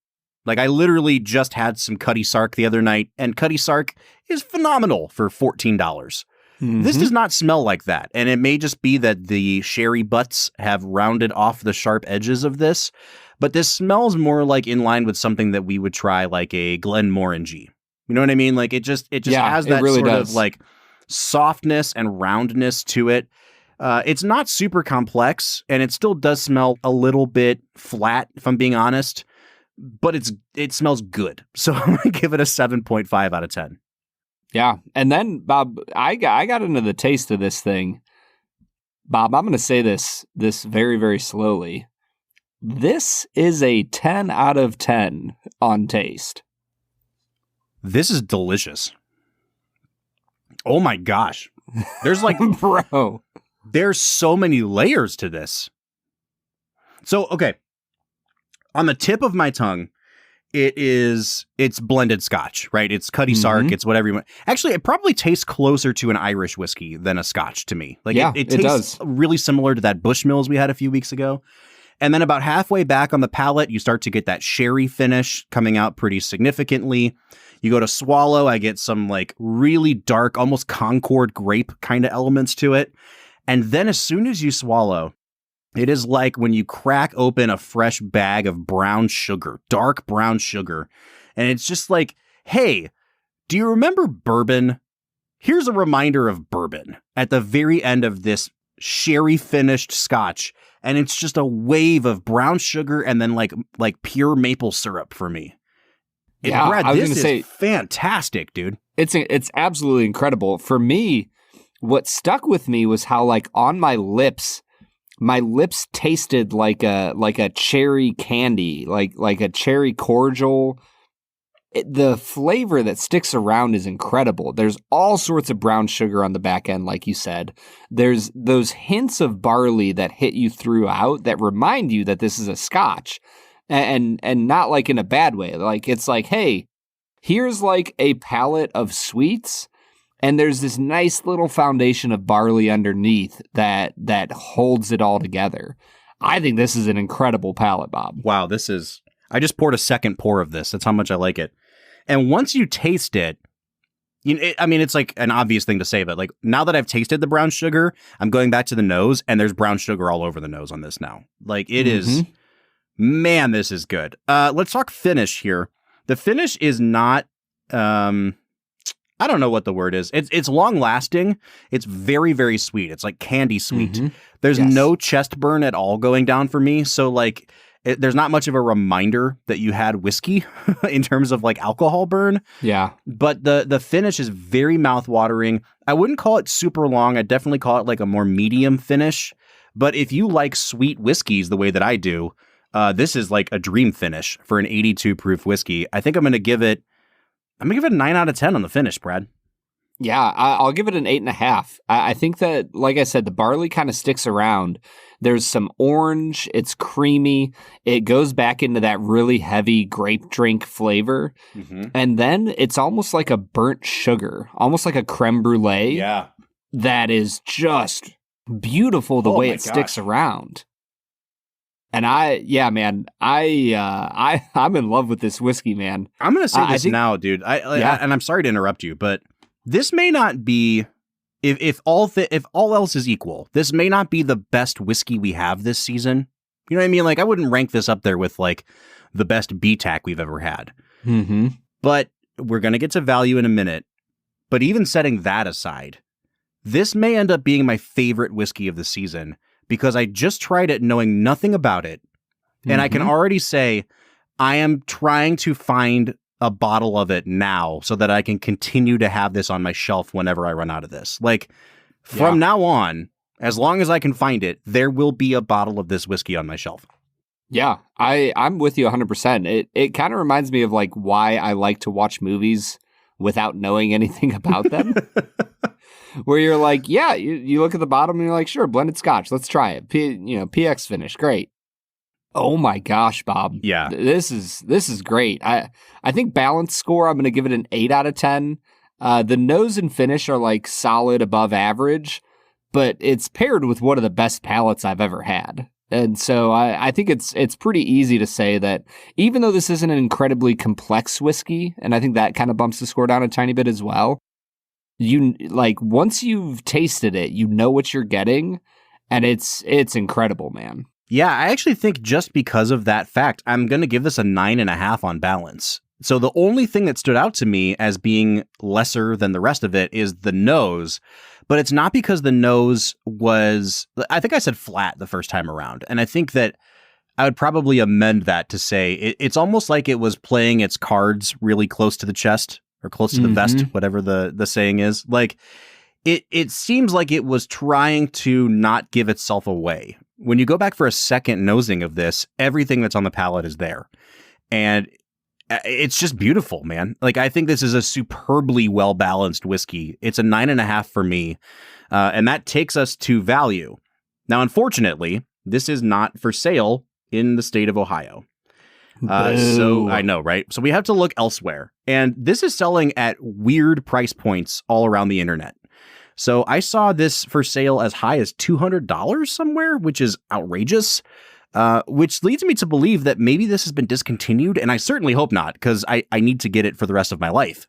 Speaker 2: Like, I literally just had some Cutty Sark the other night, and Cutty Sark is phenomenal for $14. This does not smell like that, and it may just be that the sherry butts have rounded off the sharp edges of this, but this smells more like in line with something that we would try, like a Glenmorangie. You know what I mean? Like, it just has that really sort of like softness and roundness to it. It's not super complex, and it still does smell a little bit flat, if I'm being honest, but it smells good. So I'm going to give it a 7.5 out of 10.
Speaker 1: Yeah. And then, Bob, I got into the taste of this thing. Bob, I'm going to say this very, very slowly. This is a 10 out of 10 on taste.
Speaker 2: This is delicious. Oh my gosh. There's like,
Speaker 1: bro,
Speaker 2: there's so many layers to this. So, okay. On the tip of my tongue, it's blended scotch, right? It's Cutty Sark, it's whatever you want. Actually, it probably tastes closer to an Irish whiskey than a scotch to me. Like, yeah, it tastes really similar to that Bushmills we had a few weeks ago. And then about halfway back on the palate, you start to get that sherry finish coming out pretty significantly. You go to swallow, I get some like really dark, almost Concord grape kind of elements to it. And then as soon as you swallow, it is like when you crack open a fresh bag of brown sugar, dark brown sugar. And it's just like, hey, do you remember bourbon? Here's a reminder of bourbon at the very end of this sherry finished scotch. And it's just a wave of brown sugar and then like pure maple syrup for me.
Speaker 1: Yeah,
Speaker 2: Brad,
Speaker 1: I was
Speaker 2: this
Speaker 1: going to say,
Speaker 2: fantastic, dude.
Speaker 1: It's absolutely incredible. For me, what stuck with me was how like on my lips tasted like a cherry candy, like a cherry cordial. The flavor that sticks around is incredible. There's all sorts of brown sugar on the back end, like you said. There's those hints of barley that hit you throughout that remind you that this is a scotch, and not like in a bad way. Like, it's like, hey, here's like a palette of sweets, and there's this nice little foundation of barley underneath that holds it all together. I think this is an incredible palette, Bob.
Speaker 2: Wow, I just poured a second pour of this. That's how much I like it. And once you taste it, it's like an obvious thing to say, but like now that I've tasted the brown sugar, I'm going back to the nose, and there's brown sugar all over the nose on this now. Like, it is, man, this is good. Let's talk finish here. The finish is not I don't know what the word is. It's long lasting. It's very, very sweet. It's like candy sweet.
Speaker 1: Mm-hmm.
Speaker 2: There's
Speaker 1: Yes.
Speaker 2: no chest burn at all going down for me. So like there's not much of a reminder that you had whiskey in terms of like alcohol burn.
Speaker 1: Yeah.
Speaker 2: But the finish is very mouthwatering. I wouldn't call it super long. I'd definitely call it like a more medium finish. But if you like sweet whiskeys the way that I do, this is like a dream finish for an 82 proof whiskey. I think I'm going to give it a 9 out of 10 on the finish, Brad.
Speaker 1: Yeah, I'll give it an 8.5. I think that, like I said, the barley kind of sticks around. There's some orange. It's creamy. It goes back into that really heavy grape drink flavor. Mm-hmm. And then it's almost like a burnt sugar, almost like a creme brulee.
Speaker 2: Yeah.
Speaker 1: That is just beautiful the way it sticks around. And I'm in love with this whiskey, man.
Speaker 2: I'm going to say this now, dude. And I'm sorry to interrupt you, but this may not be, if all else is equal, this may not be the best whiskey we have this season. You know what I mean? Like, I wouldn't rank this up there with like the best BTAC we've ever had.
Speaker 1: Mm-hmm.
Speaker 2: But we're going to get to value in a minute. But even setting that aside, this may end up being my favorite whiskey of the season because I just tried it knowing nothing about it. And I can already say I am trying to find a bottle of it now so that I can continue to have this on my shelf whenever I run out of this. Like from now on, as long as I can find it, there will be a bottle of this whiskey on my shelf.
Speaker 1: Yeah, I'm with you 100%. It kind of reminds me of like why I like to watch movies without knowing anything about them. Where you're like, yeah, you look at the bottom and you're like, sure, blended scotch, let's try it. PX finish, great. Oh my gosh, Bob.
Speaker 2: Yeah.
Speaker 1: This is great. I think balance score, I'm going to give it an 8 out of 10. The nose and finish are like solid above average, but it's paired with one of the best palates I've ever had. And so I think it's pretty easy to say that even though this isn't an incredibly complex whiskey, and I think that kind of bumps the score down a tiny bit as well, you like once you've tasted it, you know what you're getting, and it's incredible, man.
Speaker 2: Yeah, I actually think just because of that fact, I'm going to give this a 9.5 on balance. So the only thing that stood out to me as being lesser than the rest of it is the nose, but it's not because the nose was, I think I said flat the first time around. And I think that I would probably amend that to say it's almost like it was playing its cards really close to the chest or close to the vest, whatever the saying is. Like it seems like it was trying to not give itself away. When you go back for a second nosing of this, everything that's on the palate is there. And it's just beautiful, man. Like, I think this is a superbly well-balanced whiskey. It's a 9.5 for me. And that takes us to value. Now, unfortunately, this is not for sale in the state of Ohio. So I know, right? So we have to look elsewhere. And this is selling at weird price points all around the internet. So I saw this for sale as high as $200 somewhere, which is outrageous, which leads me to believe that maybe this has been discontinued, and I certainly hope not, because I need to get it for the rest of my life.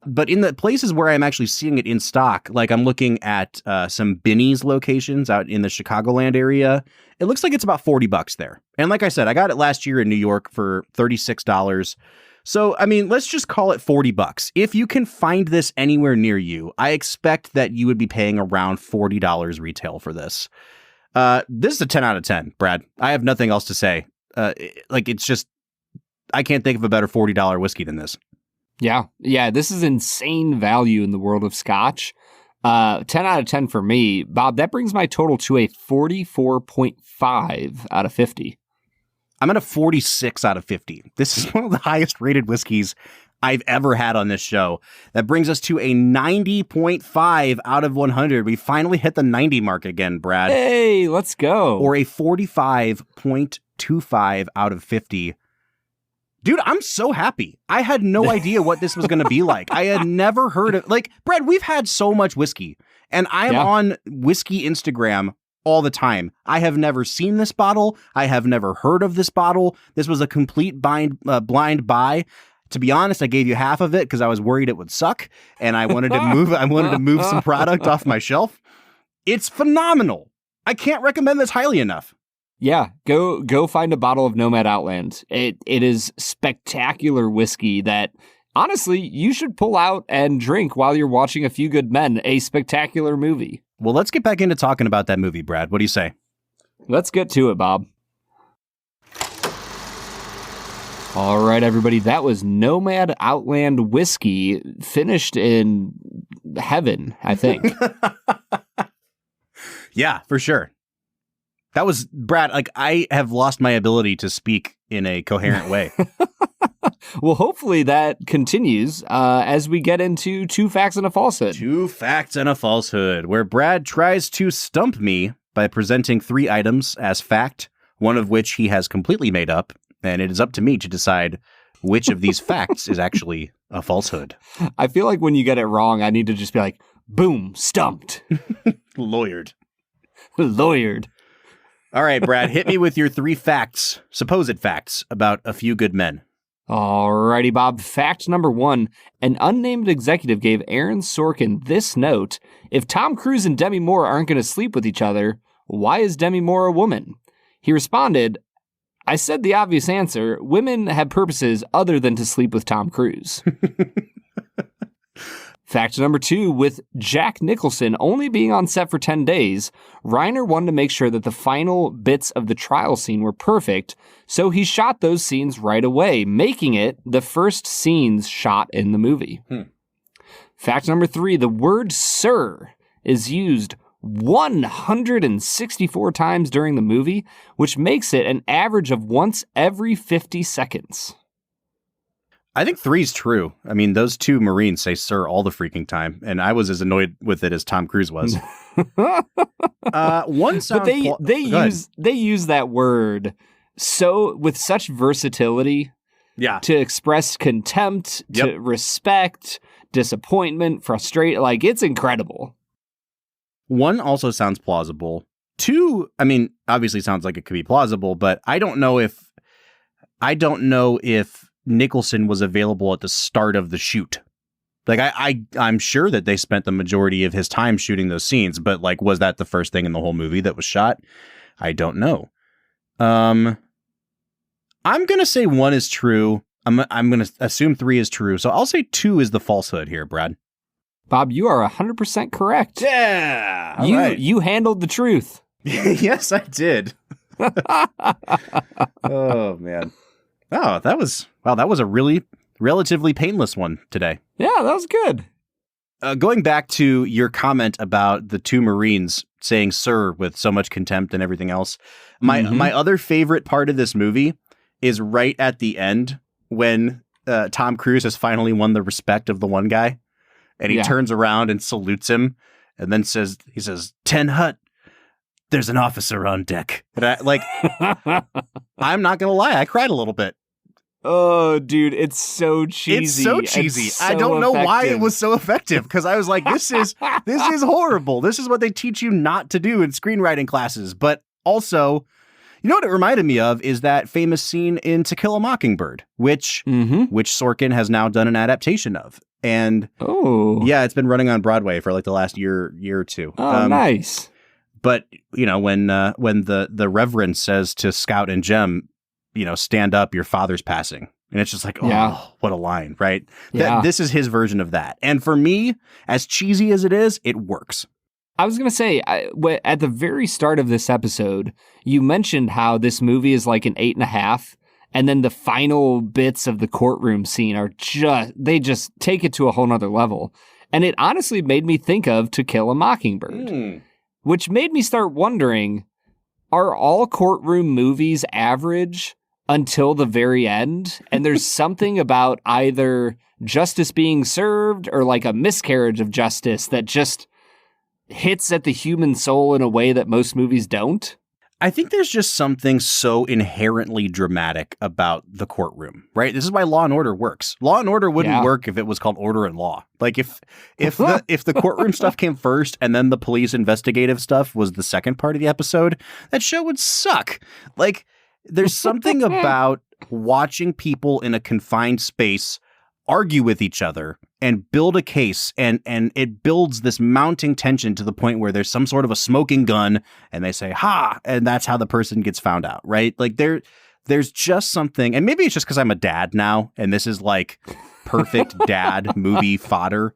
Speaker 2: But in the places where I'm actually seeing it in stock, like I'm looking at some Binny's locations out in the Chicagoland area, it looks like it's about $40 there. And like I said, I got it last year in New York for $36. So, I mean, let's just call it $40. If you can find this anywhere near you, I expect that you would be paying around $40 retail for this. This is a 10 out of 10, Brad. I have nothing else to say. It's just, I can't think of a better $40 whiskey than this.
Speaker 1: Yeah, this is insane value in the world of scotch. 10 out of 10 for me. Bob, that brings my total to a 44.5 out of 50.
Speaker 2: I'm at a 46 out of 50. This is one of the highest rated whiskeys I've ever had on this show. That brings us to a 90.5 out of 100. We finally hit the 90 mark again, Brad.
Speaker 1: Hey, let's go.
Speaker 2: Or a 45.25 out of 50. Dude, I'm so happy. I had no idea what this was going to be like. I had never heard of, like, Brad, we've had so much whiskey, and I am on whiskey Instagram all the time. I have never seen this bottle. I have never heard of this bottle. This was a complete blind buy. To be honest, I gave you half of it because I was worried it would suck, and I wanted to move some product off my shelf. It's phenomenal. I can't recommend this highly enough.
Speaker 1: Yeah, go find a bottle of Nomad Outland. It is spectacular whiskey that honestly, you should pull out and drink while you're watching A Few Good Men, a spectacular movie.
Speaker 2: Well, let's get back into talking about that movie, Brad. What do you say?
Speaker 1: Let's get to it, Bob. All right, everybody, that was Nomad Outland Whisky, finished in heaven, I think.
Speaker 2: Yeah, for sure. That was, Brad, like, I have lost my ability to speak in a coherent way.
Speaker 1: Well, hopefully that continues as we get into Two Facts and a Falsehood.
Speaker 2: 2 Facts and a Falsehood, where Brad tries to stump me by presenting 3 items as fact, one of which he has completely made up, and it is up to me to decide which of these facts is actually a falsehood.
Speaker 1: I feel like when you get it wrong, I need to just be like, boom, stumped.
Speaker 2: Lawyered.
Speaker 1: Lawyered.
Speaker 2: All right, Brad, hit me with your 3 facts, supposed facts, about A Few Good Men.
Speaker 1: Alrighty, Bob. Fact number 1. An unnamed executive gave Aaron Sorkin this note: if Tom Cruise and Demi Moore aren't going to sleep with each other, why is Demi Moore a woman? He responded, I said the obvious answer. Women have purposes other than to sleep with Tom Cruise. Fact number 2, with Jack Nicholson only being on set for 10 days, Reiner wanted to make sure that the final bits of the trial scene were perfect, so he shot those scenes right away, making it the first scenes shot in the movie. Fact number 3, the word sir is used 164 times during the movie, which makes it an average of once every 50 seconds.
Speaker 2: I think 3's true. I mean, those 2 Marines say sir all the freaking time, and I was as annoyed with it as Tom Cruise was. One sounds...
Speaker 1: But they use that word so with such versatility to express contempt, to respect, disappointment, frustration. Like, it's incredible.
Speaker 2: 1 also sounds plausible. 2, I mean, obviously sounds like it could be plausible, but I don't know if Nicholson was available at the start of the shoot. Like, I'm sure that they spent the majority of his time shooting those scenes, but like, was that the first thing in the whole movie that was shot? I don't know. I'm gonna say 1 is true. I'm gonna assume 3 is true. So I'll say 2 is the falsehood here, Brad.
Speaker 1: Bob, you are 100% correct.
Speaker 2: Yeah.
Speaker 1: You handled the truth.
Speaker 2: Yes, I did. Oh, man. Oh, that was a really relatively painless one today.
Speaker 1: Yeah, that was good.
Speaker 2: Going back to your comment about the 2 Marines saying sir with so much contempt and everything else, my other favorite part of this movie is right at the end when Tom Cruise has finally won the respect of the one guy. And he turns around and salutes him and then says, 10 Hut, there's an officer on deck. And I'm not going to lie, I cried a little bit.
Speaker 1: Oh, dude, it's so cheesy.
Speaker 2: It's so cheesy. I don't know why it was so effective, because I was like, this is horrible. This is what they teach you not to do in screenwriting classes. But also, you know what it reminded me of is that famous scene in To Kill a Mockingbird, which Sorkin has now done an adaptation of. And yeah, it's been running on Broadway for like the last year or two.
Speaker 1: Oh, nice.
Speaker 2: But you know, when the Reverend says to Scout and Jem, you know, stand up, your father's passing, and it's just like, what a line, right?
Speaker 1: Yeah.
Speaker 2: This is his version of that, and for me, as cheesy as it is, it works.
Speaker 1: I was gonna say, at the very start of this episode, you mentioned how this movie is like an 8.5. And then the final bits of the courtroom scene are they just take it to a whole nother level. And it honestly made me think of To Kill a Mockingbird, which made me start wondering, are all courtroom movies average until the very end? And there's something about either justice being served or like a miscarriage of justice that just hits at the human soul in a way that most movies don't?
Speaker 2: I think there's just something so inherently dramatic about the courtroom, right? This is why Law and Order works. Law and Order wouldn't work if it was called Order and Law. Like if the courtroom stuff came first and then the police investigative stuff was the second part of the episode, that show would suck. Like, there's something about watching people in a confined space argue with each other and build a case, and it builds this mounting tension to the point where there's some sort of a smoking gun and they say, ha, and that's how the person gets found out, right? Like, there's just something, and maybe it's just because I'm a dad now, and this is like perfect dad movie fodder,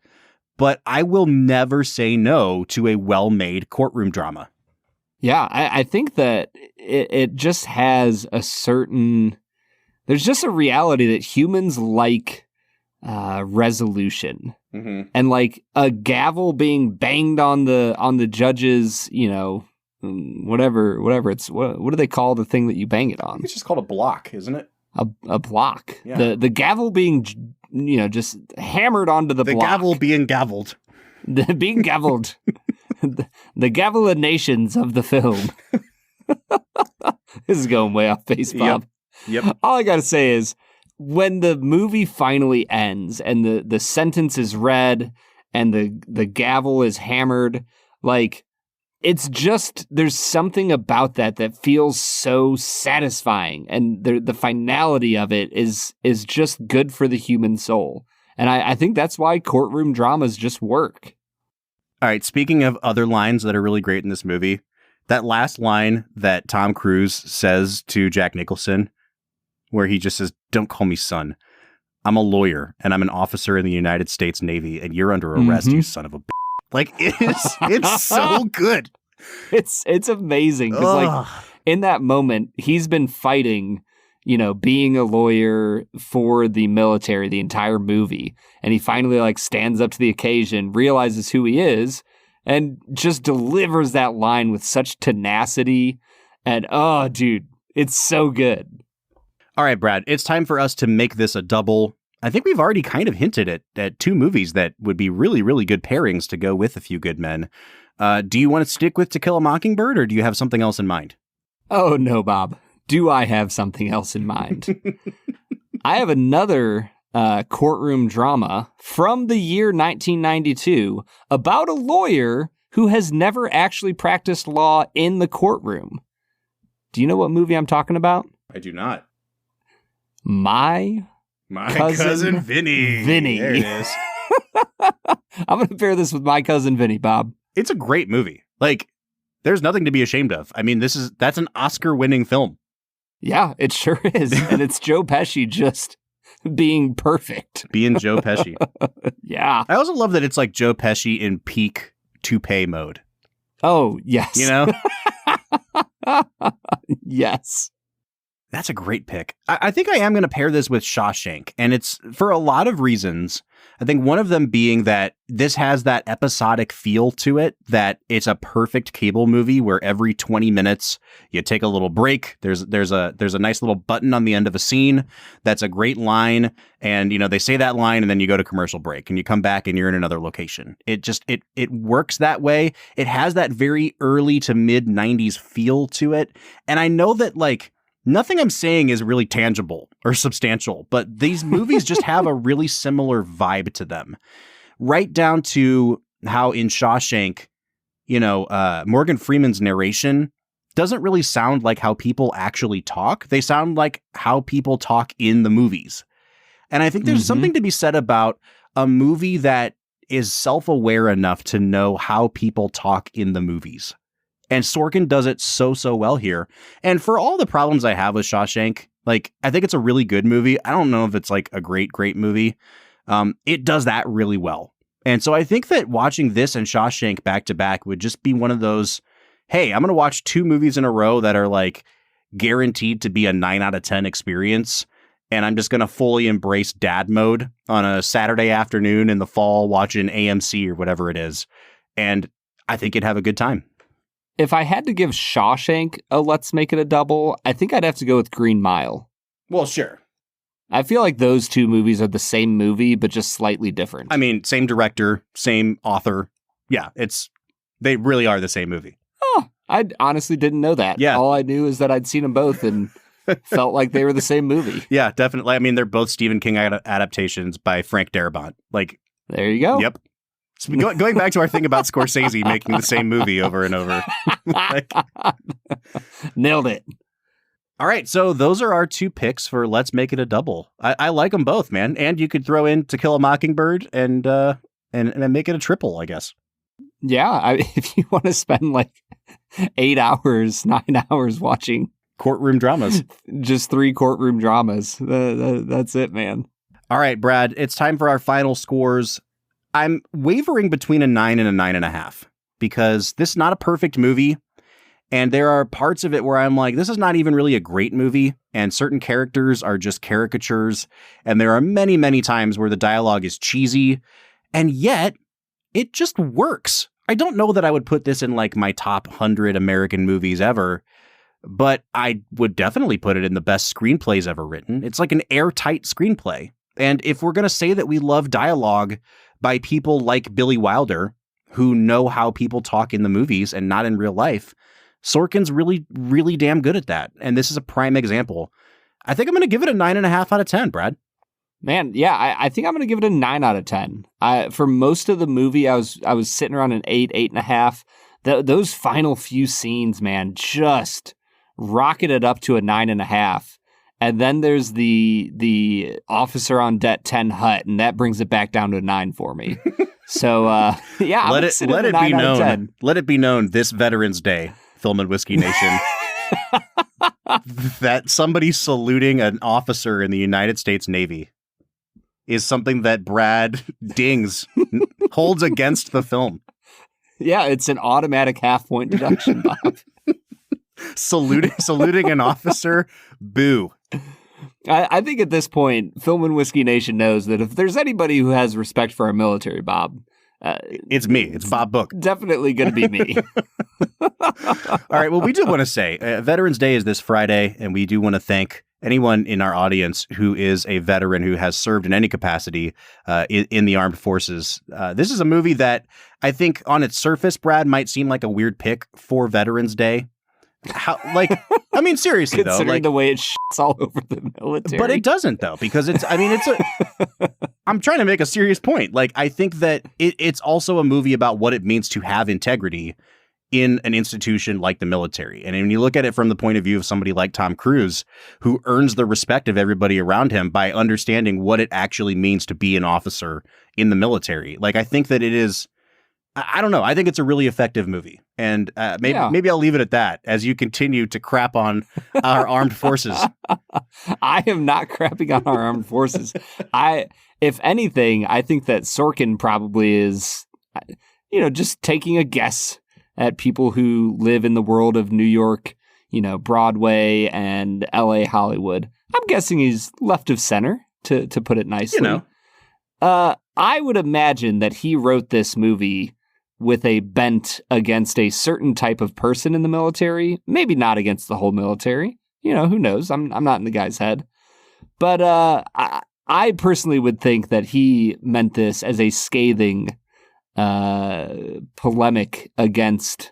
Speaker 2: but I will never say no to a well-made courtroom drama.
Speaker 1: Yeah, I think that it just has a certain... There's just a reality that humans like resolution.
Speaker 2: Mm-hmm.
Speaker 1: And like a gavel being banged on the judge's, whatever it's... What do they call the thing that you bang it on?
Speaker 2: It's just called a block, isn't it?
Speaker 1: A block.
Speaker 2: Yeah.
Speaker 1: The gavel being, just hammered onto the block.
Speaker 2: The gavel being gavelled.
Speaker 1: Being gavelled. The gavel-nations of the film. This is going way off base, Bob.
Speaker 2: Yep.
Speaker 1: All I gotta say is, when the movie finally ends and the sentence is read and the gavel is hammered, like, it's just, there's something about that feels so satisfying, and the finality of it is just good for the human soul. And I think that's why courtroom dramas just work.
Speaker 2: All right, speaking of other lines that are really great in this movie, that last line that Tom Cruise says to Jack Nicholson, where he just says, "Don't call me son. I'm a lawyer, and I'm an officer in the United States Navy, and you're under arrest, you son of a b***." Like, it's so good.
Speaker 1: It's amazing. Because, like, in that moment, he's been fighting, being a lawyer for the military the entire movie. And he finally, like, stands up to the occasion, realizes who he is, and just delivers that line with such tenacity. And, oh, dude, it's so good.
Speaker 2: All right, Brad, it's time for us to make this a double. I think we've already kind of hinted at two movies that would be really, really good pairings to go with A Few Good Men. Do you want to stick with To Kill a Mockingbird, or do you have something else in mind?
Speaker 1: Oh, no, Bob. Do I have something else in mind? I have another courtroom drama from the year 1992 about a lawyer who has never actually practiced law in the courtroom. Do you know what movie I'm talking about?
Speaker 2: I do not.
Speaker 1: My cousin
Speaker 2: Vinny.
Speaker 1: Vinny.
Speaker 2: There it is.
Speaker 1: I'm going to pair this with My Cousin Vinny, Bob.
Speaker 2: It's a great movie. Like, there's nothing to be ashamed of. I mean, that's an Oscar-winning film.
Speaker 1: Yeah, it sure is. And it's Joe Pesci just being perfect.
Speaker 2: Being Joe Pesci.
Speaker 1: Yeah.
Speaker 2: I also love that it's like Joe Pesci in peak toupee mode.
Speaker 1: Oh, yes.
Speaker 2: You know?
Speaker 1: Yes.
Speaker 2: That's a great pick. I think I am going to pair this with Shawshank, and it's for a lot of reasons. I think one of them being that this has that episodic feel to it, that it's a perfect cable movie where every 20 minutes you take a little break. There's a nice little button on the end of a scene that's a great line, and they say that line and then you go to commercial break and you come back and you're in another location. It works that way. It has that very early to mid 90s feel to it, and I know that, like, nothing I'm saying is really tangible or substantial, but these movies just have a really similar vibe to them. Right down to how in Shawshank, Morgan Freeman's narration doesn't really sound like how people actually talk. They sound like how people talk in the movies. And I think there's something to be said about a movie that is self-aware enough to know how people talk in the movies. And Sorkin does it so well here. And for all the problems I have with Shawshank, like, I think it's a really good movie. I don't know if it's like a great movie. It does that really well. And so I think that watching this and Shawshank back to back would just be one of those, hey, I'm going to watch two movies in a row that are like guaranteed to be a 9 out of 10 experience. And I'm just going to fully embrace dad mode on a Saturday afternoon in the fall watching AMC or whatever it is. And I think you'd have a good time.
Speaker 1: If I had to give Shawshank a let's make it a double, I think I'd have to go with Green Mile.
Speaker 2: Well, sure.
Speaker 1: I feel like those two movies are the same movie, but just slightly different.
Speaker 2: I mean, same director, same author. Yeah, they really are the same movie.
Speaker 1: Oh, I honestly didn't know that.
Speaker 2: Yeah.
Speaker 1: All I knew is that I'd seen them both and felt like they were the same movie.
Speaker 2: Yeah, definitely. I mean, they're both Stephen King adaptations by Frank Darabont. Like,
Speaker 1: there you go.
Speaker 2: Yep. So going back to our thing about Scorsese making the same movie over and over.
Speaker 1: Nailed it.
Speaker 2: All right, so those are our two picks for Let's Make It a Double. I like them both, man. And you could throw in To Kill a Mockingbird and make it a triple, I guess.
Speaker 1: Yeah, if you want to spend like 8 hours, 9 hours watching
Speaker 2: courtroom dramas.
Speaker 1: Just 3 courtroom dramas. That's it, man.
Speaker 2: All right, Brad, it's time for our final scores. I'm wavering between a 9 and a 9.5 because this is not a perfect movie. And there are parts of it where I'm like, this is not even really a great movie. And certain characters are just caricatures. And there are many, many times where the dialogue is cheesy. And yet, it just works. I don't know that I would put this in like my top 100 American movies ever. But I would definitely put it in the best screenplays ever written. It's like an airtight screenplay. And if we're going to say that we love dialogue by people like Billy Wilder, who know how people talk in the movies and not in real life, Sorkin's really, really damn good at that. And this is a prime example. I think I'm going to give it a 9.5 out of 10, Brad.
Speaker 1: Man, yeah, I think I'm going to give it a 9 out of 10. For most of the movie, I was sitting around an 8, 8.5. Those final few scenes, man, just rocketed up to a 9.5. And then there's the officer on deck 10 hut, and that brings it back down to a 9 for me. So yeah,
Speaker 2: let it be known this Veterans Day, Film and Whiskey Nation, that somebody saluting an officer in the United States Navy is something that Brad dings, holds against the film.
Speaker 1: Yeah, it's an automatic half-point deduction, Bob.
Speaker 2: Saluting an officer, boo.
Speaker 1: I think at this point, Film and Whiskey Nation knows that if there's anybody who has respect for our military, Bob,
Speaker 2: it's me. It's Bob Book.
Speaker 1: Definitely going to be me.
Speaker 2: All right. Well, we do want to say Veterans Day is this Friday, and we do want to thank anyone in our audience who is a veteran who has served in any capacity in the armed forces. This is a movie that I think on its surface, Brad, might seem like a weird pick for Veterans Day. Seriously, though,
Speaker 1: considering the way it shits all over the military.
Speaker 2: But it doesn't, though, because I'm trying to make a serious point. Like, I think that it's also a movie about what it means to have integrity in an institution like the military. And when you look at it from the point of view of somebody like Tom Cruise, who earns the respect of everybody around him by understanding what it actually means to be an officer in the military. Like, I think that it is, I don't know. I think it's a really effective movie. And maybe I'll leave it at that as you continue to crap on our armed forces.
Speaker 1: I am not crapping on our armed forces. If anything, I think that Sorkin probably is, just taking a guess at people who live in the world of New York, Broadway and LA Hollywood. I'm guessing he's left of center, to put it nicely. I would imagine that he wrote this movie with a bent against a certain type of person in the military, maybe not against the whole military. Who knows? I'm not in the guy's head. But I personally would think that he meant this as a scathing polemic against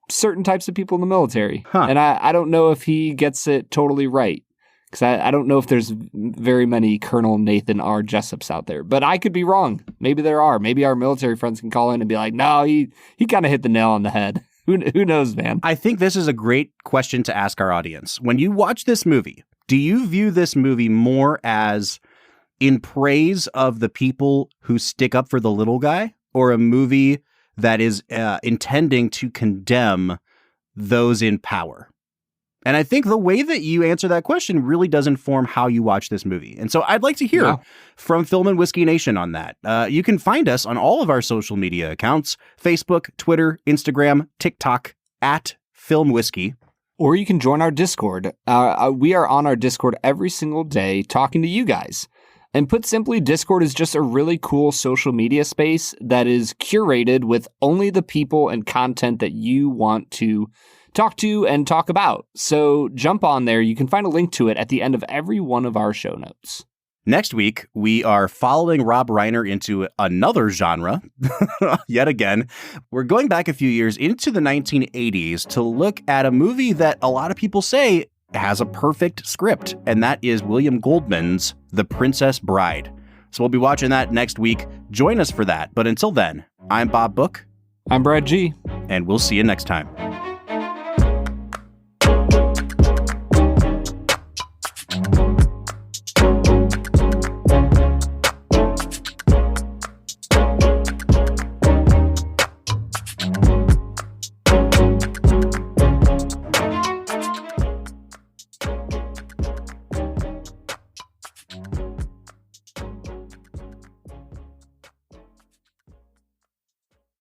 Speaker 1: certain types of people in the military. And I don't know if he gets it totally right. Because I don't know if there's very many Colonel Nathan R. Jessups out there. But I could be wrong. Maybe there are. Maybe our military friends can call in and be like, no, he kind of hit the nail on the head. Who knows, man? I
Speaker 2: think this is a great question to ask our audience. When you watch this movie, do you view this movie more as in praise of the people who stick up for the little guy, or a movie that is intending to condemn those in power? And I think the way that you answer that question really does inform how you watch this movie. And so I'd like to hear from Film and Whiskey Nation on that. You can find us on all of our social media accounts: Facebook, Twitter, Instagram, TikTok, @FilmWhiskey.
Speaker 1: Or you can join our Discord. We are on our Discord every single day talking to you guys. And put simply, Discord is just a really cool social media space that is curated with only the people and content that you want to talk to and talk about. So jump on there. You can find a link to it at the end of every one of our show notes.
Speaker 2: Next week, we are following Rob Reiner into another genre. Yet again, we're going back a few years into the 1980s to look at a movie that a lot of people say has a perfect script, and that is William Goldman's The Princess Bride. So we'll be watching that next week. Join us for that. But until then, I'm Bob Book.
Speaker 1: I'm Brad G.
Speaker 2: And we'll see you next time.